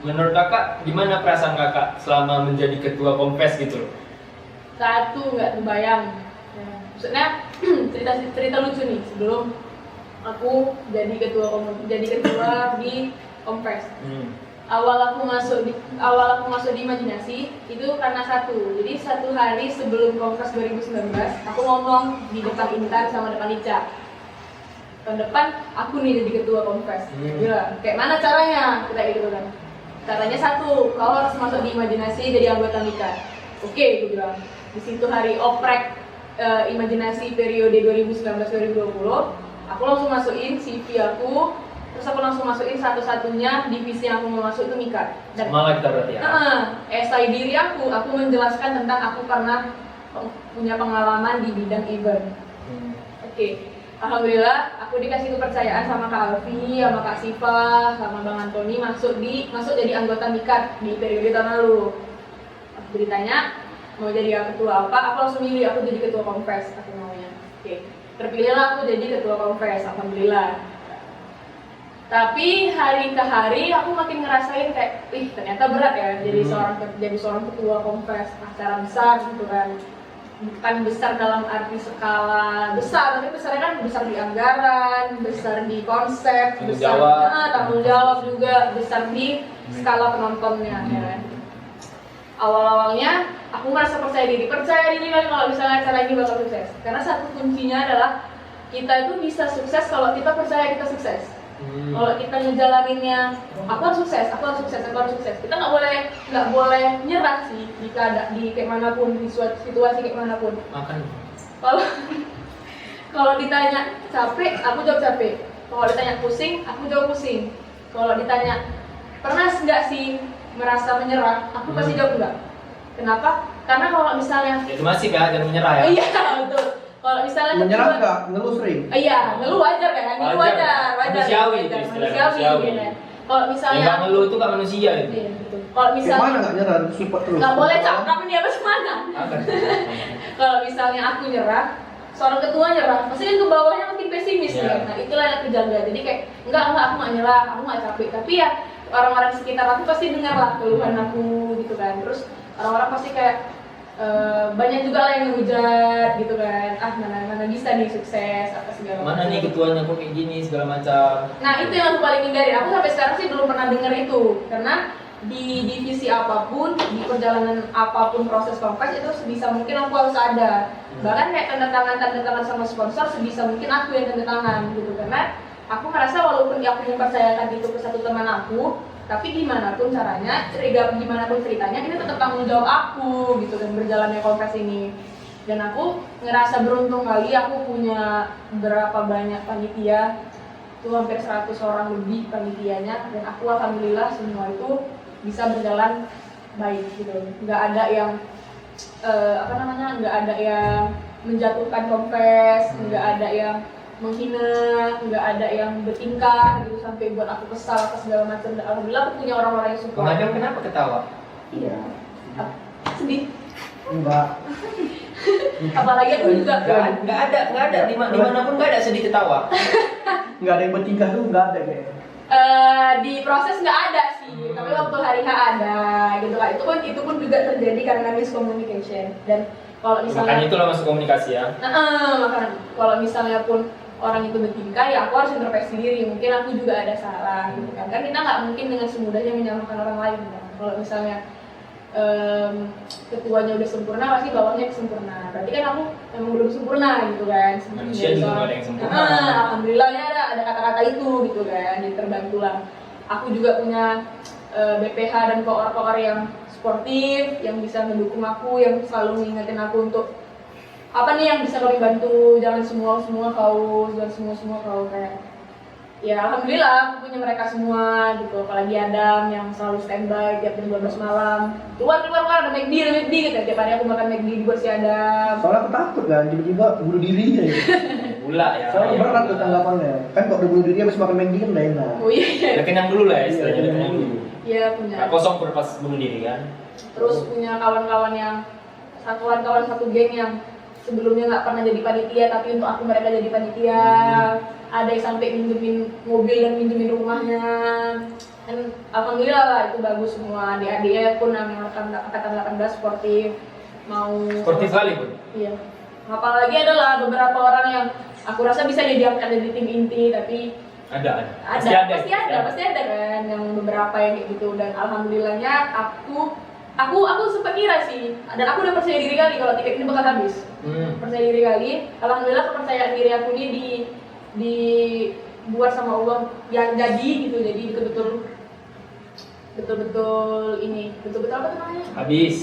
Menurut kakak, gimana perasaan kakak selama menjadi ketua Kompes gitu loh? Satu nggak terbayang. Maksudnya cerita lucu nih sebelum aku jadi ketua di Kompes. Awal aku masuk di Imajinasi itu karena satu. Jadi satu hari sebelum Kompes 2019, aku ngomong di depan Intan sama depan Ica. Tahun depan aku nih jadi ketua Kompes. Bilang, kayak mana caranya? Kita gitu kan. Caranya satu, kau harus masuk di Imajinasi jadi anggota Mika. Oke, aku bilang. Di situ hari oprek Imajinasi periode 2019-2020. Aku langsung masukin CV aku, terus aku langsung masukin satu-satunya divisi yang aku mau masuk itu Mika. Dan semangat kita berarti ya? esai diri aku menjelaskan tentang aku pernah punya pengalaman di bidang event. Oke. Alhamdulillah aku dikasih kepercayaan sama Kak Alfi, sama Kak Siva, sama Bang Antoni masuk jadi anggota Mika di periode tahun lalu. Aku ditanya mau jadi ketua apa, aku langsung milih aku jadi ketua Kompes aku maunya. Oke. Terpilihlah aku jadi ketua Kompes, alhamdulillah. Tapi hari ke hari aku makin ngerasain kayak, ternyata berat ya jadi seorang ketua Kompes, acara besar gitu kan. bukan besar dalam arti skala besar, tapi besarnya kan besar di anggaran, besar di konsep, Tanggung besar jawab. tanggung jawab juga, besar di skala penontonnya ya kan. Awal-awalnya aku merasa percaya diri kan kalau misalnya acara ini bakal sukses, karena satu kuncinya adalah kita itu bisa sukses kalau kita percaya kita sukses. Kalau kita ngejalaninnya, aku harus sukses. Kita nggak boleh nyerah sih jika ada di kayak manapun, di suatu situasi kayak manapun. Makan. Kalau kalau ditanya capek, aku jawab capek. Kalau ditanya pusing, aku jawab pusing. Kalau ditanya pernah nggak sih merasa menyerah, aku pasti jawab enggak. Kenapa? Karena kalau misalnya Itu masih kan, jangan menyerah ya. iya betul. Kalau misalnya Menyerah enggak? Ngeluh sering? iya, ngeluh wajar kan? Ngeluh wajar. Manusiawi itu istilah manusiawi. Gitu. Kalau Yang misalnya nggak ngeluh itu nggak manusia itu. iya, betul. Kalau Kayak misalnya mana nggak nyerah? Support terus. nggak boleh cakap ini apa semana. Makan. Kalau misalnya aku nyerah, seorang ketua nyerah, pasti kan ke bawahnya makin pesimis Iya. ya. Nah itulah yang aku jaga. Jadi kayak enggak aku nggak nyerah, aku nggak capek. Tapi ya orang-orang sekitar aku pasti dengar lah keluhan aku gitu kan. Terus orang-orang pasti kayak banyak juga lah yang ngehujat gitu kan, mana bisa nih sukses apa segala Mana macam. nih ketuanya kok kayak gini segala macam. Nah itu yang aku paling hindari. Aku sampai sekarang sih belum pernah dengar itu, karena di divisi apapun, di perjalanan apapun proses konvers itu sebisa mungkin aku harus ada. Bahkan kayak tanda tangan sama sponsor sebisa mungkin aku yang tanda tangan gitu, karena aku merasa walaupun aku mempercayakan itu ke satu teman aku, tapi gimana pun caranya, gimana pun ceritanya, ini tetap tanggung jawab aku gitu dan berjalannya konvers ini. Dan aku ngerasa beruntung kali aku punya berapa banyak panitia, itu hampir 100 orang lebih panitianya, dan aku alhamdulillah semua itu bisa berjalan baik gitu. Nggak ada yang nggak ada yang menjatuhkan konvers, nggak ada yang menghina, nggak ada yang bertingkah gitu sampai buat aku kesal atau segala macam. Dan alhamdulillah aku punya orang-orang yang support. Bang Adam kenapa ketawa? Iya. Sedih. Enggak. Apalagi aku juga Nggak ada dimanapun nggak ada sedih ketawa. Enggak ada yang bertingkah tuh enggak ada kayaknya. di proses nggak ada sih, tapi waktu hari H ada gitu lah. Itu pun juga terjadi karena miscommunication. Dan kalau misalnya Makanya itulah masuk komunikasi ya. makanya kalau misalnya pun orang itu bertingkah, ya aku harus introspeksi diri, mungkin aku juga ada salah gitu kan. Kan kita nggak mungkin dengan semudahnya menyalahkan orang lain kan. Kalau misalnya ketuanya udah sempurna, pasti bawahnya sempurna. Berarti kan aku memang belum sempurna gitu kan. Manusia juga nggak ada yang sempurna. Alhamdulillahnya ada kata-kata itu gitu kan, jadi terbantulah. Aku juga punya BPH dan koor-koor yang sportif, yang bisa mendukung aku, yang selalu mengingatin aku untuk apa nih yang bisa kami bantu, jangan semua kau kayak ya alhamdulillah aku punya mereka semua gitu. Apalagi Adam yang selalu standby tiap jam 12 malam, keluar ada McD gitu. Tiap hari aku makan McD buat si Adam. Soalnya aku takut kan, tiba-tiba bunuh diri aja. Gula ya. Soalnya Iya, berat gula. tuh tanggapannya. Kan kalau udah bunuh diri habis makan McD kan udah enak. Oh iya. Udah kenyang dulu lah ya istilahnya, Iya, udah kenyang dulu. Iya punya. Nggak kosong pas bunuh diri kan. Terus punya kawan-kawan satu geng yang sebelumnya nggak pernah jadi panitia, tapi untuk aku mereka jadi panitia. Ada yang sampai minjemin mobil dan minjemin rumahnya. Dan alhamdulillah lah itu bagus semua. Adik-adiknya pun yang angkatan 18 sportif, mau Sportif kali pun. Iya. Apalagi adalah beberapa orang yang aku rasa bisa diangkat dari tim inti, tapi Ada. pasti ada kan yang beberapa yang kayak gitu. Dan alhamdulillahnya aku sempat kira sih, dan aku udah percaya diri kali kalau tiket ini bakal habis. Percaya diri kali. Alhamdulillah kepercayaan diri aku ini dibuat sama Allah yang jadi gitu. Jadi betul-betul apa namanya?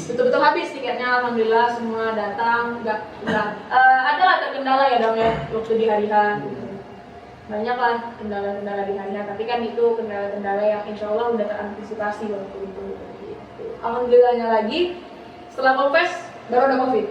Betul-betul habis tiketnya. Alhamdulillah semua datang. Nggak adalah terkendala ya dong ya waktu di hari H gitu. Banyak lah kendala-kendala di hari H, tapi kan itu kendala-kendala yang insya Allah udah terantisipasi waktu itu. Alhamdulillahnya lagi setelah konvers baru ada COVID.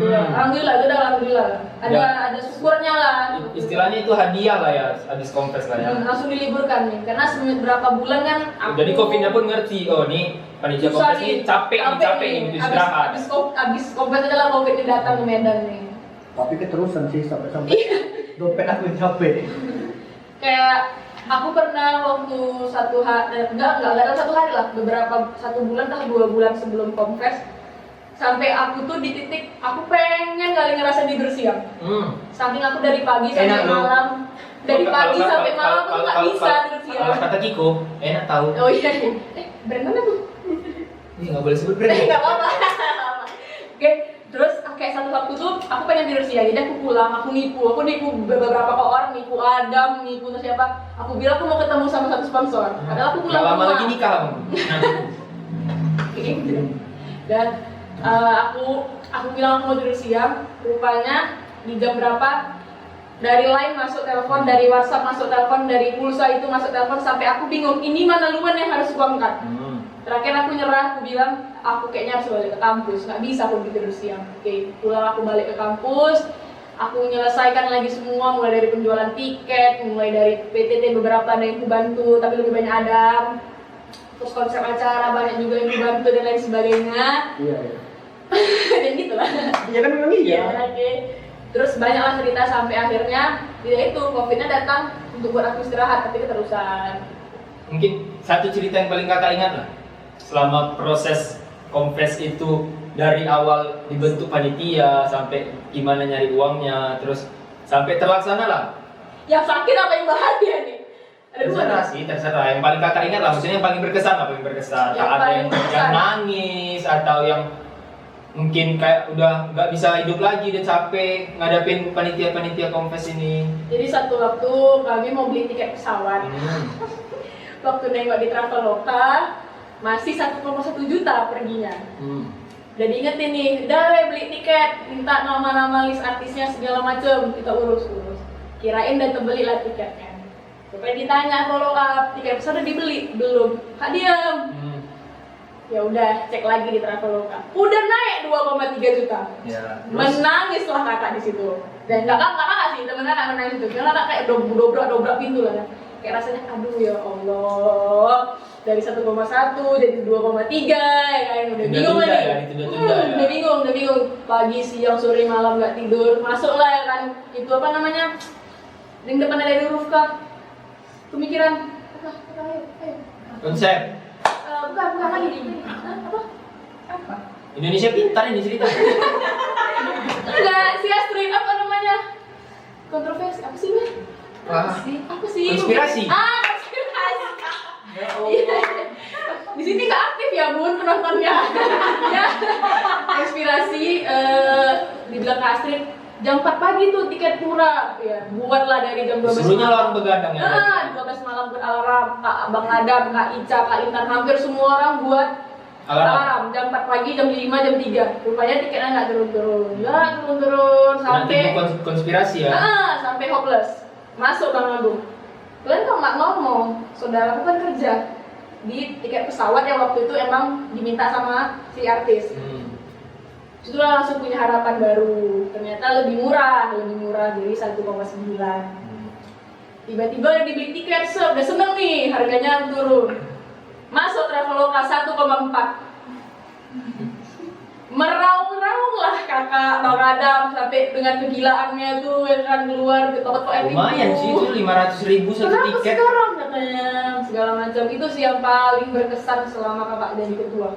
Alhamdulillah. Ada syukurnya lah. Istilahnya itu hadiah lah ya, habis konvers lah ya. Langsung diliburkan nih, karena berapa bulan kan Jadi Covidnya pun ngerti, oh nih panitia konvers ini capek nih, butuh istirahat. Abis konvers aja lah COVID ini datang ke Medan nih. Tapi keterusan sih sampai dompet aku yang capek. Kayak aku pernah waktu enggak dalam 1 hari lah, 1 bulan atau 2 bulan sebelum konvers, sampai aku tuh di titik aku pengen kali ngerasa tidur siang. Saking aku dari pagi sampai Enak loh. malam, dari pagi sampai malam aku nggak bisa tidur siang. Kalau kata Kiko, enak tahu. Oh iya, brand mana tuh? Ini nggak boleh sebut brand. Nggak apa-apa. Oke, terus kayak satu waktu tuh aku pengen tidur siang, jadi aku pulang, aku nipu beberapa orang, nipu Adam, nipu siapa. Aku bilang aku mau ketemu sama satu sponsor, padahal aku pulang Nggak lama rumah. lagi nikah kamu. Gitu. Dan aku bilang aku mau tidur siang, rupanya di jam berapa dari line masuk telepon, dari WhatsApp masuk telepon, dari pulsa itu masuk telepon, sampai aku bingung ini mana duluan yang harus gua angkat. Terakhir aku nyerah, aku bilang aku kayaknya harus balik ke kampus, nggak bisa aku tidur siang. Oke, pulang aku balik ke kampus, aku menyelesaikan lagi semua, mulai dari penjualan tiket, mulai dari PTT beberapa ada yang aku bantu, tapi lebih banyak Adam. Terus konsep acara banyak juga yang dibantu dan lain sebagainya. Iya. Dan gitu lah. Iya kan memang iya. Oke. Terus banyaklah cerita sampai akhirnya ya itu COVID-nya datang untuk buat aku istirahat tapi keterusan. Mungkin satu cerita yang paling kakak ingat lah selama proses Confess itu, dari awal dibentuk panitia sampai gimana nyari uangnya, terus sampai terlaksana lah. Yang sakit apa yang bahagia nih? Ada dua Terserah nih. sih, terserah. Yang paling kakak ingat lah, maksudnya yang paling berkesan apa yang berkesan? Yang Ada paling yang berkesan. nangis atau yang mungkin kayak udah nggak bisa hidup lagi, udah capek ngadapin panitia-panitia Confess ini. Jadi satu waktu kami mau beli tiket pesawat. Waktu nengok di Traveloka masih 1,1 juta perginya. Udah diingetin nih, udah beli tiket, minta nama-nama list artisnya segala macem, kita urus. Kirain dan terbeli lah tiketnya. Sampai ditanya follow up, tiket pesawat udah dibeli? Belum. Kak diam. Ya udah, cek lagi di Traveloka. Udah naik 2,3 juta. Ya. Menangislah kakak di situ. Dan kakak sih, temen kakak menangis itu. Karena kakak kayak dobrak pintu lah kan. Kayak rasanya aduh ya Allah. Dari 1,1 jadi 2,3 ya kan. Udah bingung Tunda-tunda lagi. ya, ditunda-tunda ya. Udah bingung. Pagi, siang, sore, malam nggak tidur. Masuklah ya kan. Itu apa namanya? Yang depan ada huruf K. Pemikiran. Ayo. Konsep Bukan lagi. Apa? Indonesia pintar ini cerita. Enggak, si Astrid apa namanya? Kontroversi apa sih, Mbak? Wah. Apa sih? Konspirasi. Konspirasi. Ya Iya. Di sini nggak aktif ya, Bun, penontonnya. Ya. Konspirasi dibilang Kak Astrid jam 4 pagi tuh tiket murah. Ya, buatlah dari jam 12 Suruhnya malam. orang begadang ya. 12 malam buat alarm, Kak Bang Adam, Kak Ica, Kak Intan, hampir semua orang buat alarm jam 4 pagi, jam 5, jam 3. Rupanya tiketnya nggak turun-turun. Nggak turun-turun sampai konspirasi ya. sampai hopeless. Masuk Bang Agung. Kalian kok nggak ngomong? Saudara aku kan kerja di tiket pesawat yang waktu itu emang diminta sama si artis. Itulah langsung punya harapan baru. Ternyata lebih murah jadi 1,9. Tiba-tiba dibeli tiket, udah seneng nih, harganya turun. Masuk Traveloka 1,4. Meraung-raung lah kakak Bang Adam sampai dengan kegilaannya tuh yang kan keluar ke toko Lumayan sih itu 500.000 satu Kenapa tiket. sekarang katanya segala macam. Itu sih yang paling berkesan selama kakak jadi ketua.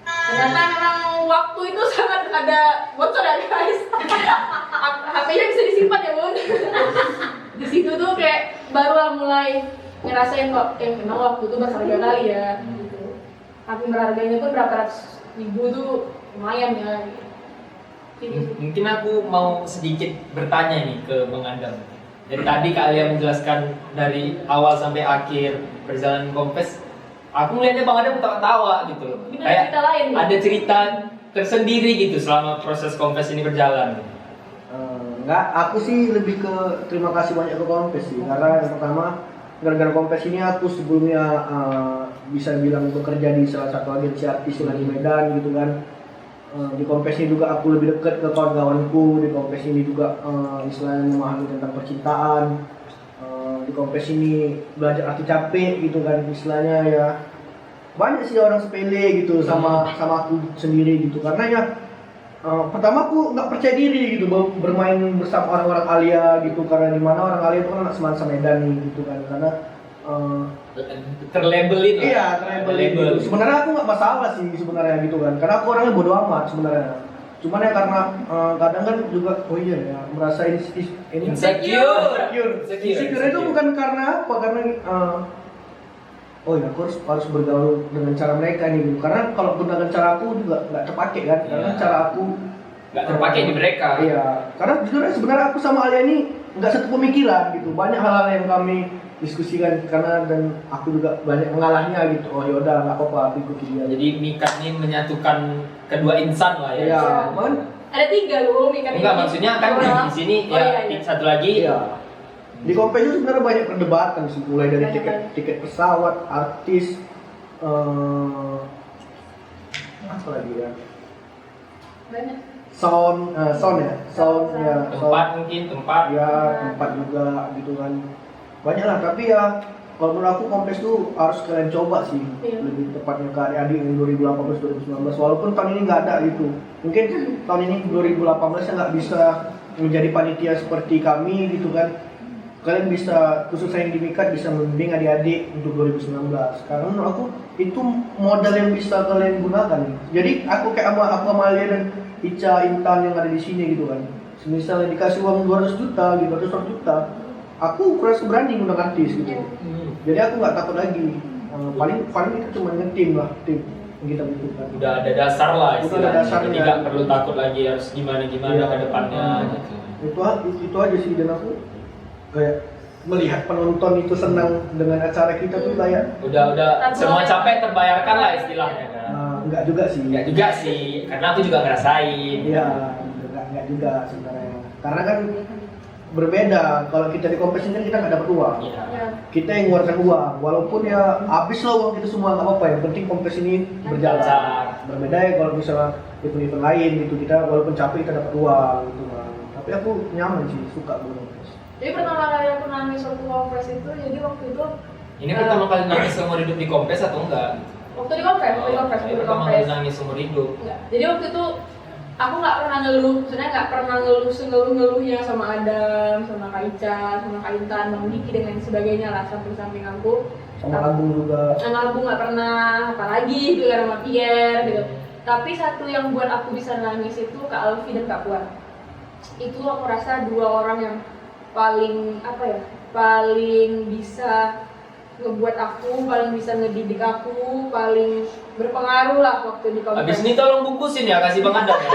Ternyata memang waktu itu sangat ada bocor ya guys. HP-nya bisa disimpan ya Bun. Di situ tuh kayak barulah mulai ngerasain kok memang waktu itu berharga kali ya. Gitu. Tapi berharganya tuh berapa ratus ribu tuh lumayan ya. Mungkin aku mau sedikit bertanya nih ke Bang Adam. Dari tadi kalian menjelaskan dari awal sampai akhir perjalanan Confess, aku melihatnya Bang Adam ketawa-tawa gitu loh. Ini Kayak cerita lain nih. ada cerita tersendiri gitu selama proses Confess ini berjalan. Enggak, aku sih lebih ke terima kasih banyak ke Confess sih. Karena yang pertama, gara-gara Confess ini aku sebelumnya bisa bilang bekerja di salah satu agensi artis yang di Medan gitu kan. Di Confess ini juga aku lebih dekat ke kawan-kawanku. Di Confess ini juga istilahnya memahami tentang percintaan. Di Confess ini belajar arti capek gitu kan istilahnya ya. Banyak sih orang sepele gitu sama aku sendiri gitu. Karena ya pertama aku nggak percaya diri gitu bermain bersama orang-orang Alia gitu, karena di mana orang Alia itu kan anak semansa Medan nih gitu kan. Karena terlabel itu. iya terlabel itu. Sebenarnya aku nggak masalah sih sebenarnya gitu kan, karena aku orangnya bodo amat sebenarnya. Cuman ya karena kadang kan juga merasa insecure itu bukan karena apa, karena aku harus bergaul dengan cara mereka nih gitu. Karena kalau gunakan cara aku juga nggak terpakai kan, karena cara aku nggak terpakai di mereka. Iya, karena jujur sebenarnya aku sama Alia ini nggak satu pemikiran gitu. Banyak hal-hal yang kami diskusikan karena dan aku juga banyak mengalahnya gitu. Oh yaudah nggak apa-apa, aku ikuti dia. Jadi Mikat ini menyatukan kedua insan lah ya. Iya, man. Ada 3 loh Mikat ini. Enggak, maksudnya kan di sini satu lagi. Iya. Di Kompes itu sebenarnya banyak perdebatan sih, mulai dari tiket pesawat, artis, apa lagi ya? Banyak. Sound ya. Tempat mungkin tempat. Ya, tempat juga gitu kan. Banyak lah, tapi ya kalau menurut aku Kompes tuh harus kalian coba sih. Iya. Lebih tepatnya ke adik-adik yang 2018 2019, walaupun tahun ini nggak ada gitu. Mungkin tahun ini 2018 nya nggak bisa menjadi panitia seperti kami gitu kan. Kalian bisa, khususnya yang di Mikat, bisa membimbing adik-adik untuk 2019. Karena menurut aku itu modal yang bisa kalian gunakan. Jadi aku kayak aku sama Alia dan Ica, Intan yang ada di sini gitu kan. Misalnya dikasih uang 200 juta gitu, 200 juta, aku merasa berani menggunakan artis gitu. Jadi aku nggak takut lagi. Paling kita cuma ngetim lah, tim yang kita butuhkan. Udah ada dasar lah istilahnya. dasarnya. Jadi nggak perlu takut lagi harus gimana ke depannya gitu. Itu aja sih, dan aku kayak melihat penonton itu senang dengan acara kita tuh kayak udah semua capek terbayarkan lah istilahnya kan. Enggak juga sih, karena aku juga ngerasain. Iya, enggak juga sebenarnya, karena kan berbeda. Kalau kita di Kompes ini kan kita nggak dapat uang. Iya. Kita yang ngeluarkan uang, walaupun ya habis lah uang kita semua, nggak apa-apa, yang penting Kompes ini berjalan. Berbeda ya kalau misalnya event-event lain gitu, kita walaupun capek kita dapat uang gitu kan. Tapi aku nyaman sih, suka gue Kompes. Jadi pertama kali aku nangis waktu Kompes itu, jadi waktu itu Ini pertama kali nangis seumur hidup di Kompes atau enggak? waktu di Kompes. Pertama kali nangis seumur hidup. Enggak. Jadi waktu itu aku nggak pernah ngeluh, maksudnya nggak pernah ngeluhnya sama Adam, sama Kak Ica, sama Kak Intan, Bang Diki dan lain sebagainya lah, samping aku. Sama Agung juga. Sama Agung nggak pernah, apalagi gitu kan, sama Pierre gitu. Tapi satu yang buat aku bisa nangis itu Kak Alfi dan Kak Puan. Itu aku rasa 2 orang yang paling paling bisa ngebuat aku, paling bisa ngedidik aku, paling berpengaruh lah waktu di Kompes. Abis ini tolong bungkusin ya, kasih Bang Adam ya.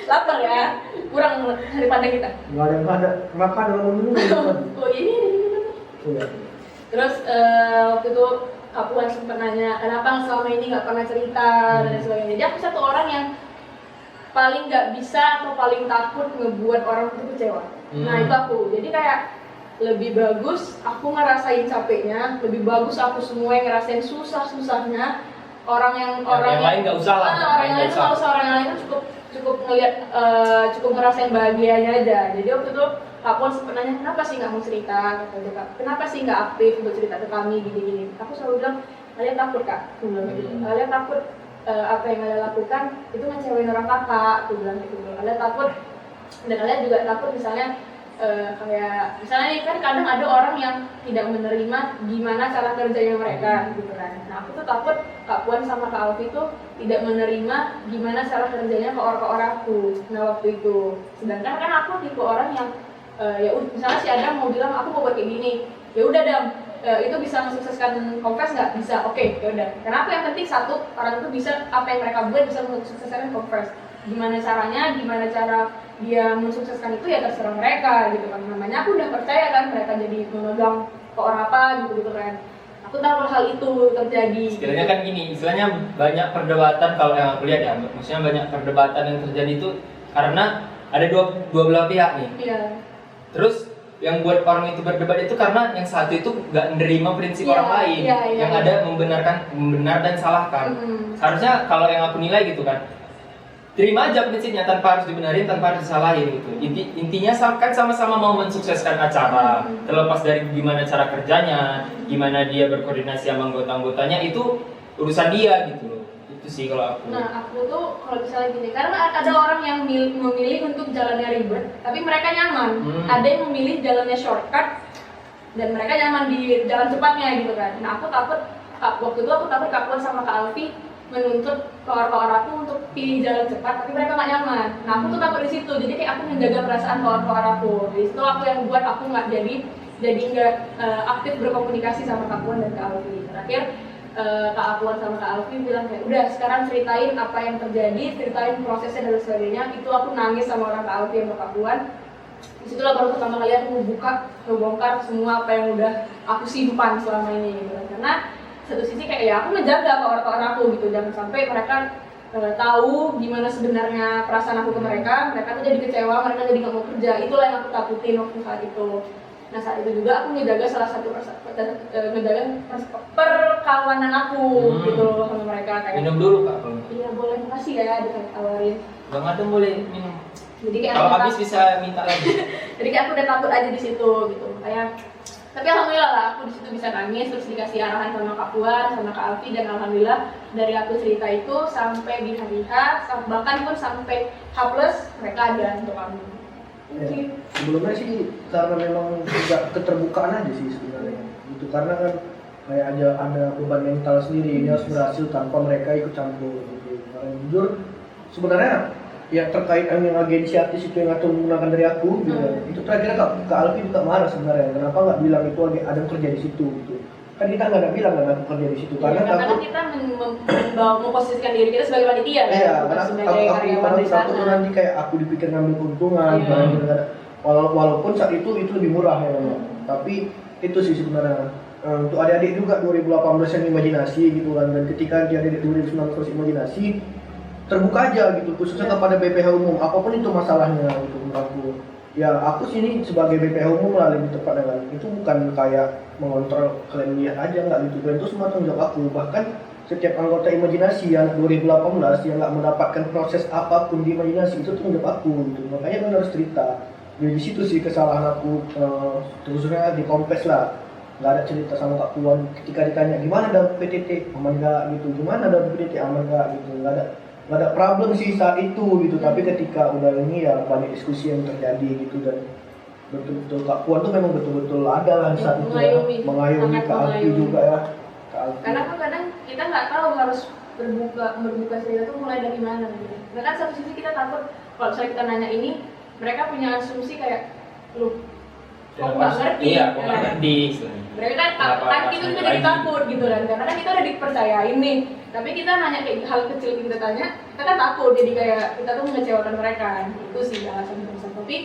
Lapar ya, kurang daripada kita. Nggak ada makan dalam minum. Oh ini ada di mana? Iya. Terus waktu itu Kak Puan sempat nanya, kenapa selama ini nggak pernah cerita dan sebagainya. Jadi aku satu orang yang paling nggak bisa atau paling takut ngebuat orang itu kecewa. Nah itu aku. Jadi kayak lebih bagus aku ngerasain capeknya, lebih bagus aku semua yang ngerasain susahnya. Orang yang lain nggak usah lah. Orang yang lain nggak usah, orang yang lain itu cukup ngelihat, cukup ngerasain bahagianya aja. Jadi waktu itu Kak Puan sempat nanya, kenapa sih nggak mau cerita? Kata dia, Kak, kenapa sih nggak aktif untuk cerita ke kami gini-gini? Aku selalu bilang, kalian takut Kak, aku bilang gitu. Kalian takut apa yang kalian lakukan itu ngecewain orang kakak, aku bilang gitu. Kalian takut, dan kalian juga takut misalnya kayak misalnya nih kan kadang ada orang yang tidak menerima gimana cara kerjanya mereka gitu kan. Nah aku tuh takut Kak Puan sama Kak Alfi tuh tidak menerima gimana cara kerjanya ke orang-orangku. Nah waktu itu, sedangkan kan aku tipe orang yang ya misalnya si Adam mau bilang aku mau buat kayak gini, ya udah Dam, itu bisa mensukseskan Kompes nggak? Bisa, oke, ya udah. Karena aku yang penting satu, orang itu bisa apa yang mereka buat bisa mensukseskan Kompes. Gimana caranya, gimana cara dia mensukseskan itu ya terserah mereka gitu kan. Namanya aku udah percaya kan mereka jadi memegang ke orang apa gitu kan. Aku tahu hal itu terjadi. Istilahnya kan gini, istilahnya banyak perdebatan kalau yang aku lihat ya, maksudnya banyak perdebatan yang terjadi itu karena ada dua belah pihak nih. Iya. Terus yang buat orang itu berdebat itu karena yang satu itu nggak menerima prinsip orang lain, yang ada membenar dan salahkan. Seharusnya kalau yang aku nilai gitu kan, terima aja prinsipnya tanpa harus dibenarin, tanpa harus disalahin gitu. Intinya kan sama-sama mau mensukseskan acara, terlepas dari gimana cara kerjanya, gimana dia berkoordinasi sama anggota-anggotanya, itu urusan dia gitu loh. Itu sih kalau aku. Nah aku tuh kalau misalnya gini, karena ada orang yang memilih untuk jalannya ribet, tapi mereka nyaman. Ada yang memilih jalannya shortcut, dan mereka nyaman di jalan cepatnya gitu kan. Nah aku takut waktu itu aku takut Kak Puan sama Kak Alfi menuntut kawan-kawan aku untuk pilih jalan cepat, tapi mereka nggak nyaman. Nah aku tuh takut di situ, jadi kayak aku menjaga perasaan kawan-kawan aku. Di situ aku yang buat aku nggak jadi nggak aktif berkomunikasi sama Kak Puan dan Kak Alfi. Terakhir Kak Puan sama Kak Alfi bilang kayak udah sekarang ceritain apa yang terjadi, ceritain prosesnya dan sebagainya. Itu aku nangis sama orang Kak Alfi sama Kak Puan. Disitulah baru pertama kali aku ngebongkar semua apa yang udah aku simpan selama ini gitu. Karena satu sisi kayak ya aku menjaga kawan-kawan aku gitu, jangan sampai mereka tahu gimana sebenarnya perasaan aku ke mereka tuh jadi kecewa, mereka jadi nggak mau kerja. Itulah yang aku takutin waktu saat itu. Nah saat itu juga aku menjaga salah satu menjaga perkawanan aku gitu sama mereka kayak. Minum dulu Kak. Iya boleh, makasih ya ditawarin. Bang Adam boleh minum. Jadi kayak kalau habis bisa minta lagi. Jadi kayak aku udah takut aja di situ gitu. Kayak tapi alhamdulillah lah aku di situ bisa nangis, terus dikasih arahan sama Kak Puan, sama Kak Alfi, dan alhamdulillah dari aku cerita itu sampai di hari H, bahkan pun sampai H+ mereka ada untuk kami. Ya, sebelumnya sih karena memang tidak keterbukaan aja sih sebenarnya gitu, karena kan kayak ada beban mental sendiri, ini harus berhasil tanpa mereka ikut campur gitu. Karena jujur sebenarnya ya terkait yang agensi artis itu yang ngatur menggunakan dari aku gitu. Itu terakhir Kak Alfi juga marah sebenarnya, kenapa nggak bilang itu ada kerja di situ gitu. Kan kita nggak bilang kan aku kerja di situ karena karena kita memposisikan diri kita sebagai panitia kan, iya, karena sebagai karyawan di aku tuh sana. nanti kayak aku dipikir ngambil keuntungan, walaupun saat itu lebih murah ya, tapi itu sih sebenarnya untuk adik-adik juga 2018 yang imajinasi gitu kan, dan ketika dia adik 2019 imajinasi terbuka aja gitu, khususnya kepada BPH umum apapun itu masalahnya gitu menurut aku. Ya aku sini sebagai BPH umum lah lebih tepat dengan itu, bukan kayak mengontrol kalian lihat aja nggak gitu, dan itu semua tanggung jawab aku. Bahkan setiap anggota imajinasi yang 2018 yang nggak mendapatkan proses apapun di imajinasi itu tanggung jawab aku gitu, makanya kan harus cerita. Jadi di situ sih kesalahan aku, khususnya di Kompes lah, nggak ada cerita sama Kak Puan ketika ditanya gimana ada PTT aman nggak gitu, gimana ada PTT aman nggak gitu, nggak ada problem sih saat itu gitu. Tapi ketika udah ini ya banyak diskusi yang terjadi gitu, dan betul-betul Kak Puan tuh memang betul-betul ada lah saat itu mengayomi Kak Alfi juga ya. Karena kan kadang kita nggak tahu harus berbuka cerita tuh mulai dari mana gitu. Nah kan satu sisi kita takut kalau misalnya kita nanya ini, mereka punya asumsi kayak lu kok nggak ngerti. Iya, kok nggak ngerti. Mereka kan itu udah jadi takut gitu kan, karena kan kita udah dipercayain nih. Tapi kita nanya kayak hal kecil yang kita tanya, kita kan takut, jadi kayak kita tuh mengecewakan mereka. Itu sih alasan terbesar. Tapi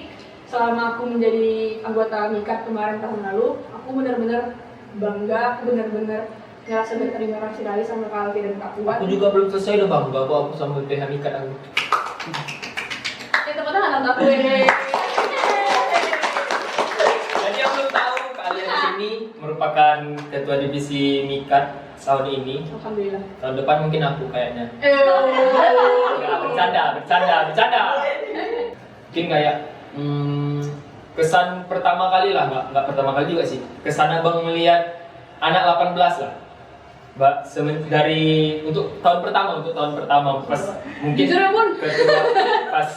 selama aku menjadi anggota MIKAT kemarin tahun lalu, aku benar-benar bangga, aku benar-benar ngerasa berterima kasih sekali sama Kak Alfi dan Kak Puan. Aku juga belum selesai loh bang, aku sama BPH MIKAT aku. Tepuk tangan aku ya. Jadi yang belum tahu kalian di sini merupakan ketua divisi MIKAT tahun ini. Alhamdulillah. Tahun depan mungkin aku kayaknya. Ya, bercanda. Mungkin kayak kesan pertama kali lah, nggak pertama kali juga sih. Kesan abang melihat anak 18 lah. Mbak, dari untuk tahun pertama pas mungkin ketua pas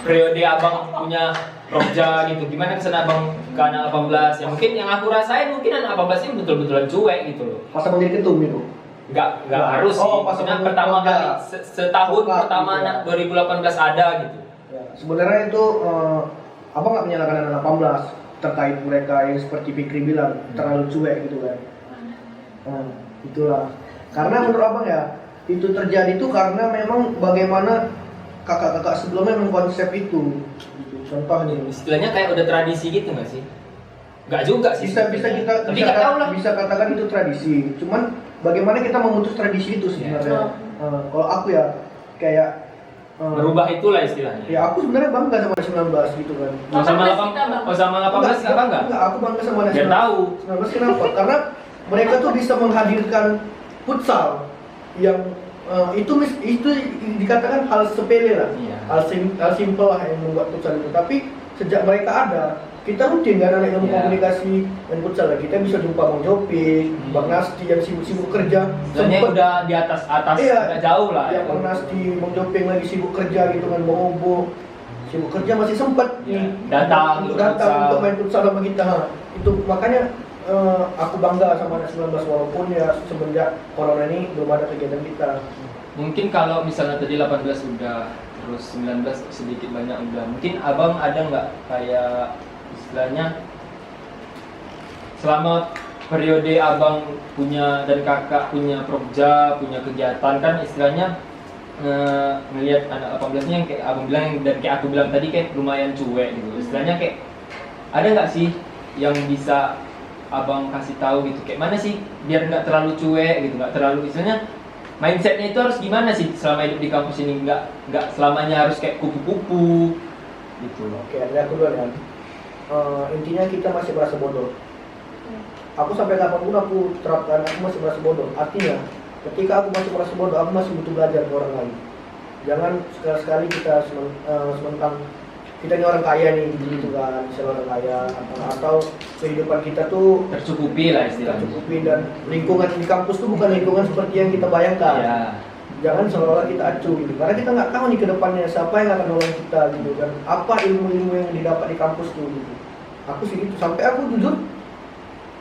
periode abang punya Rokja gitu, gimana kesan abang ke anak 18? Ya mungkin yang aku rasain mungkin anak 18 ini betul-betulan cuek gitu loh. Pas abang jadi ketum itu? Nggak harus sih, maksudnya pertama kali, setahun pertama gitu, anak 2018 ada gitu. Ya, sebenarnya itu abang nggak menyalahkan anak 18 terkait mereka yang seperti Fikri bilang terlalu cuek gitu kan. Itulah karena menurut abang ya itu terjadi itu karena memang bagaimana kakak-kakak sebelumnya mengkonsep itu gitu. Contohnya istilahnya kayak udah tradisi gitu nggak sih? Nggak juga sih, bisa katakan itu tradisi, cuman bagaimana kita memutus tradisi itu sebenarnya. Kalau aku ya kayak berubah itulah istilahnya. Ya aku sebenarnya bangga sama 19 gitu kan. Sama 18 nggak bangga? Enggak, aku bangga sama 19. Biar tahu. 19 kenapa? Karena mereka tuh bisa menghadirkan futsal yang itu dikatakan hal sepele lah, hal simpel lah yang membuat futsal itu. Tapi sejak mereka ada, kita rutin kan anak ilmu komunikasi dan futsal lah. Kita bisa jumpa Bang Jopi, Bang Nasti yang sibuk kerja. Sebenarnya udah di atas udah jauh lah. Ya Bang Nasti, Bang Jopi yang lagi sibuk kerja gitu kan, Bang Obo sibuk kerja masih sempat datang untuk main futsal sama kita. itu makanya aku bangga sama anak 19 walaupun ya semenjak corona ini belum ada kegiatan kita. Mungkin kalau misalnya tadi 18 udah, terus 19 sedikit banyak udah. Mungkin abang ada nggak kayak istilahnya selama periode abang punya dan kakak punya prokja, punya kegiatan kan istilahnya ngelihat anak 18 nya yang kayak abang bilang dan kayak aku bilang tadi kayak lumayan cuek gitu. Istilahnya kayak ada nggak sih yang bisa abang kasih tahu gitu kayak mana sih biar nggak terlalu cuek gitu, nggak terlalu istilahnya mindsetnya itu harus gimana sih selama hidup di kampus ini, nggak selamanya harus kayak kupu-kupu gitu loh. Oke, ada aku duluan ya. Intinya kita masih merasa bodoh. Aku sampai kapanpun aku terapkan aku masih merasa bodoh. Artinya ketika aku masih merasa bodoh, aku masih butuh belajar ke orang lain. Jangan sekali-sekali kita sementang kita ini orang kaya nih gitu kan, misalnya orang kaya atau kehidupan kita tuh Tercukupi lah istilahnya. tercukupi dan lingkungan di kampus tuh bukan lingkungan seperti yang kita bayangkan. Ya. Jangan seolah-olah kita acuh gitu, karena kita nggak tahu nih ke depannya siapa yang akan nolong kita gitu dan apa ilmu-ilmu yang didapat di kampus tuh gitu. Aku sih gitu, sampai aku jujur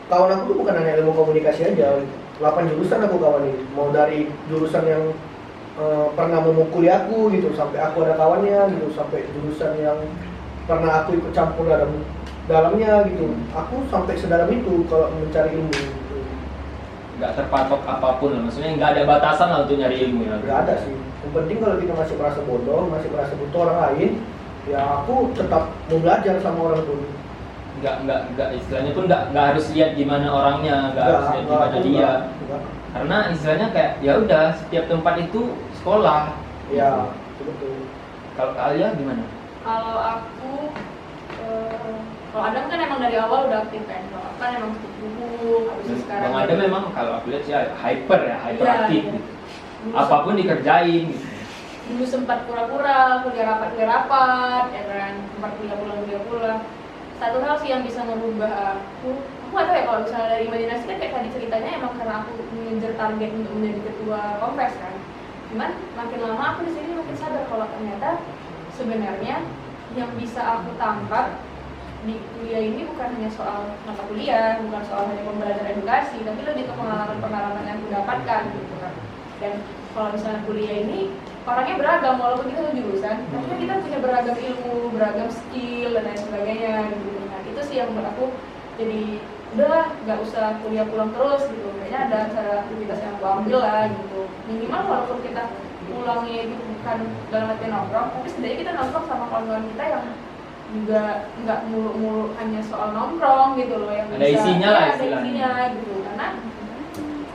kawan aku tuh bukan hanya ilmu komunikasi aja, 8 jurusan aku kawan ini, mau dari jurusan yang pernah memukuli aku gitu, sampai aku ada kawannya gitu, sampai jurusan yang pernah aku ikut campur dalamnya gitu. Aku sampai sedalam itu kalau mencari ilmu gitu. Nggak terpatok apapun lah, maksudnya nggak ada batasan lah untuk nyari ilmu ya. Nggak ada sih, yang penting kalau kita masih merasa bodoh, masih merasa butuh orang lain, ya aku tetap mau belajar sama orang pun. Nggak istilahnya pun nggak harus lihat gimana orangnya, nggak harus lihat gimana dia. Enggak. Karena istilahnya kayak ya udah setiap tempat itu sekolah. Ya, betul. Kalau kalian gimana? Kalau aku, kalau Adam kan emang dari awal udah aktif kan, kalau aku kan emang buku, habis itu sekarang. Bang Adam memang kalau aku lihat sih hyperaktif. Iya. Gitu. Apapun dikerjain. Gitu. Dulu sempat pura-pura, kuliah rapat, ya kan, sempat kuliah pulang. Satu hal sih yang bisa merubah aku nggak tahu ya kalau misalnya dari imajinasi kan kayak tadi ceritanya emang karena aku mengejar target untuk menjadi ketua kompes kan. Cuman makin lama aku di sini makin sadar kalau ternyata sebenarnya yang bisa aku tangkap di kuliah ini bukan hanya soal mata kuliah, bukan soal hanya pembelajaran edukasi, tapi lebih ke pengalaman-pengalaman yang aku dapatkan gitu kan. Dan kalau misalnya kuliah ini orangnya beragam walaupun kita satu jurusan, tapi kita punya beragam ilmu, beragam skill dan lain sebagainya gitu. Nah itu sih yang buat aku jadi udahlah nggak usah kuliah pulang terus gitu. Kayaknya ada cara aktivitas yang aku ambil lah gitu. Minimal walaupun kita pulangnya itu bukan dalam arti nongkrong, tapi setidaknya kita nongkrong sama kawan-kawan kita yang juga nggak mulu-mulu hanya soal nongkrong gitu loh, yang ada bisa, isinya ya, lah ada istilahnya. isinya gitu. Karena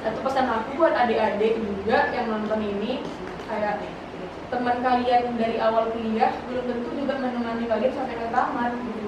satu pesan aku buat adik-adik juga yang nonton ini, kayak teman kalian dari awal kuliah belum tentu juga menemani kalian sampai ke tamat gitu.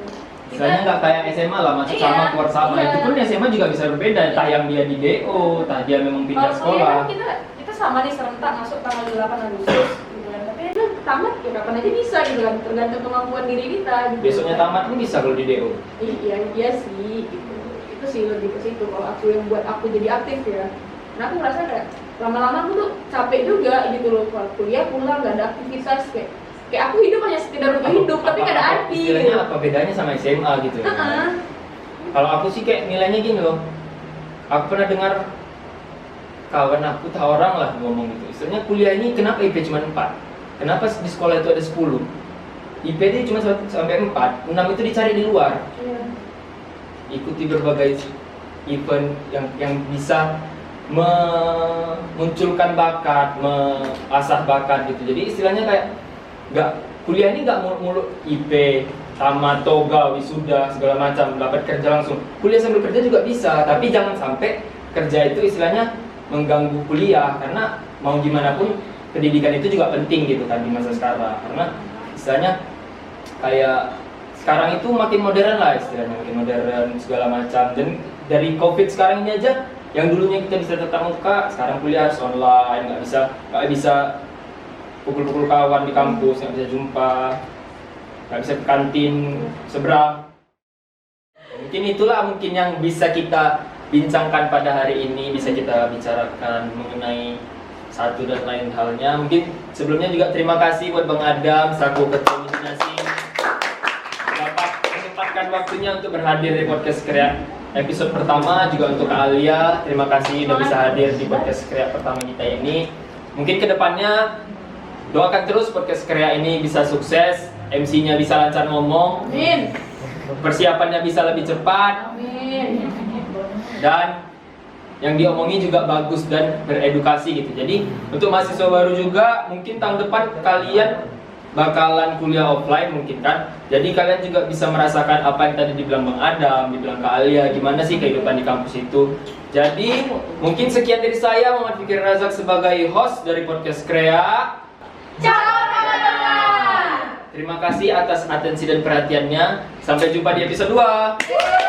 Misalnya nggak kayak SMA lah, masuk Iya, sama keluar sama. iya. Itu pun SMA juga bisa berbeda, entah yang dia di DO, entah dia memang pindah Kalau kuliah sekolah. kan kita sama nih serentak masuk tanggal 8 Agustus gitu kan. Tapi itu tamat ya kapan aja bisa gitu kan, tergantung kemampuan diri kita gitu. Besoknya tamat pun bisa kalau di DO. Iya sih gitu. Itu sih lebih ke situ kalau aku yang buat aku jadi aktif ya. Karena aku merasa kayak lama-lama aku tuh capek juga gitu loh, kalau kuliah pulang gak ada aktivitas, kayak aku hidup hanya sekedar untuk hidup tapi gak ada arti Istilahnya gitu. apa bedanya sama SMA gitu ya? Kalau aku sih kayak nilainya gini loh. Aku pernah dengar kawan aku, tahu orang lah ngomong gitu. Istilahnya kuliah ini kenapa IP cuma 4? Kenapa di sekolah itu ada 10? IP itu cuma sampai 4, 6 itu dicari di luar. Iya. Ikuti berbagai event yang bisa memunculkan bakat, mengasah bakat gitu. Jadi istilahnya kayak kuliah ini nggak muluk IP, tamat, toga, wisuda, segala macam, dapat kerja langsung. Kuliah sambil kerja juga bisa, tapi jangan sampai kerja itu istilahnya mengganggu kuliah, karena mau gimana pun pendidikan itu juga penting gitu kan di masa sekarang. Karena istilahnya kayak sekarang itu makin modern lah istilahnya, makin modern segala macam. Dan dari COVID sekarang ini aja, yang dulunya kita bisa tatap muka, sekarang kuliah harus online, nggak bisa pukul-pukul kawan di kampus, nggak bisa jumpa, nggak bisa ke kantin seberang. Mungkin itulah yang bisa kita bincangkan pada hari ini, bisa kita bicarakan mengenai satu dan lain halnya. Mungkin sebelumnya juga terima kasih buat Bang Adam selaku ketua imajinasi dapat menyempatkan waktunya waktunya untuk berhadir di podcast Krea episode pertama, juga untuk Kak Alia. Terima kasih udah bisa hadir di podcast Krea pertama kita ini. Mungkin kedepannya doakan terus podcast Krea ini bisa sukses, MC-nya bisa lancar ngomong, Amin. persiapannya bisa lebih cepat, Amin. dan yang diomongin juga bagus dan beredukasi gitu. Jadi untuk mahasiswa baru juga mungkin tahun depan kalian bakalan kuliah offline mungkin kan. Jadi kalian juga bisa merasakan apa yang tadi dibilang Bang Adam, dibilang Kak Alia, gimana sih kehidupan di kampus itu. Jadi mungkin sekian dari saya, Muhammad Fikri Razak sebagai host dari podcast Krea. Ciao teman-teman. Terima kasih atas atensi dan perhatiannya. Sampai jumpa di episode 2.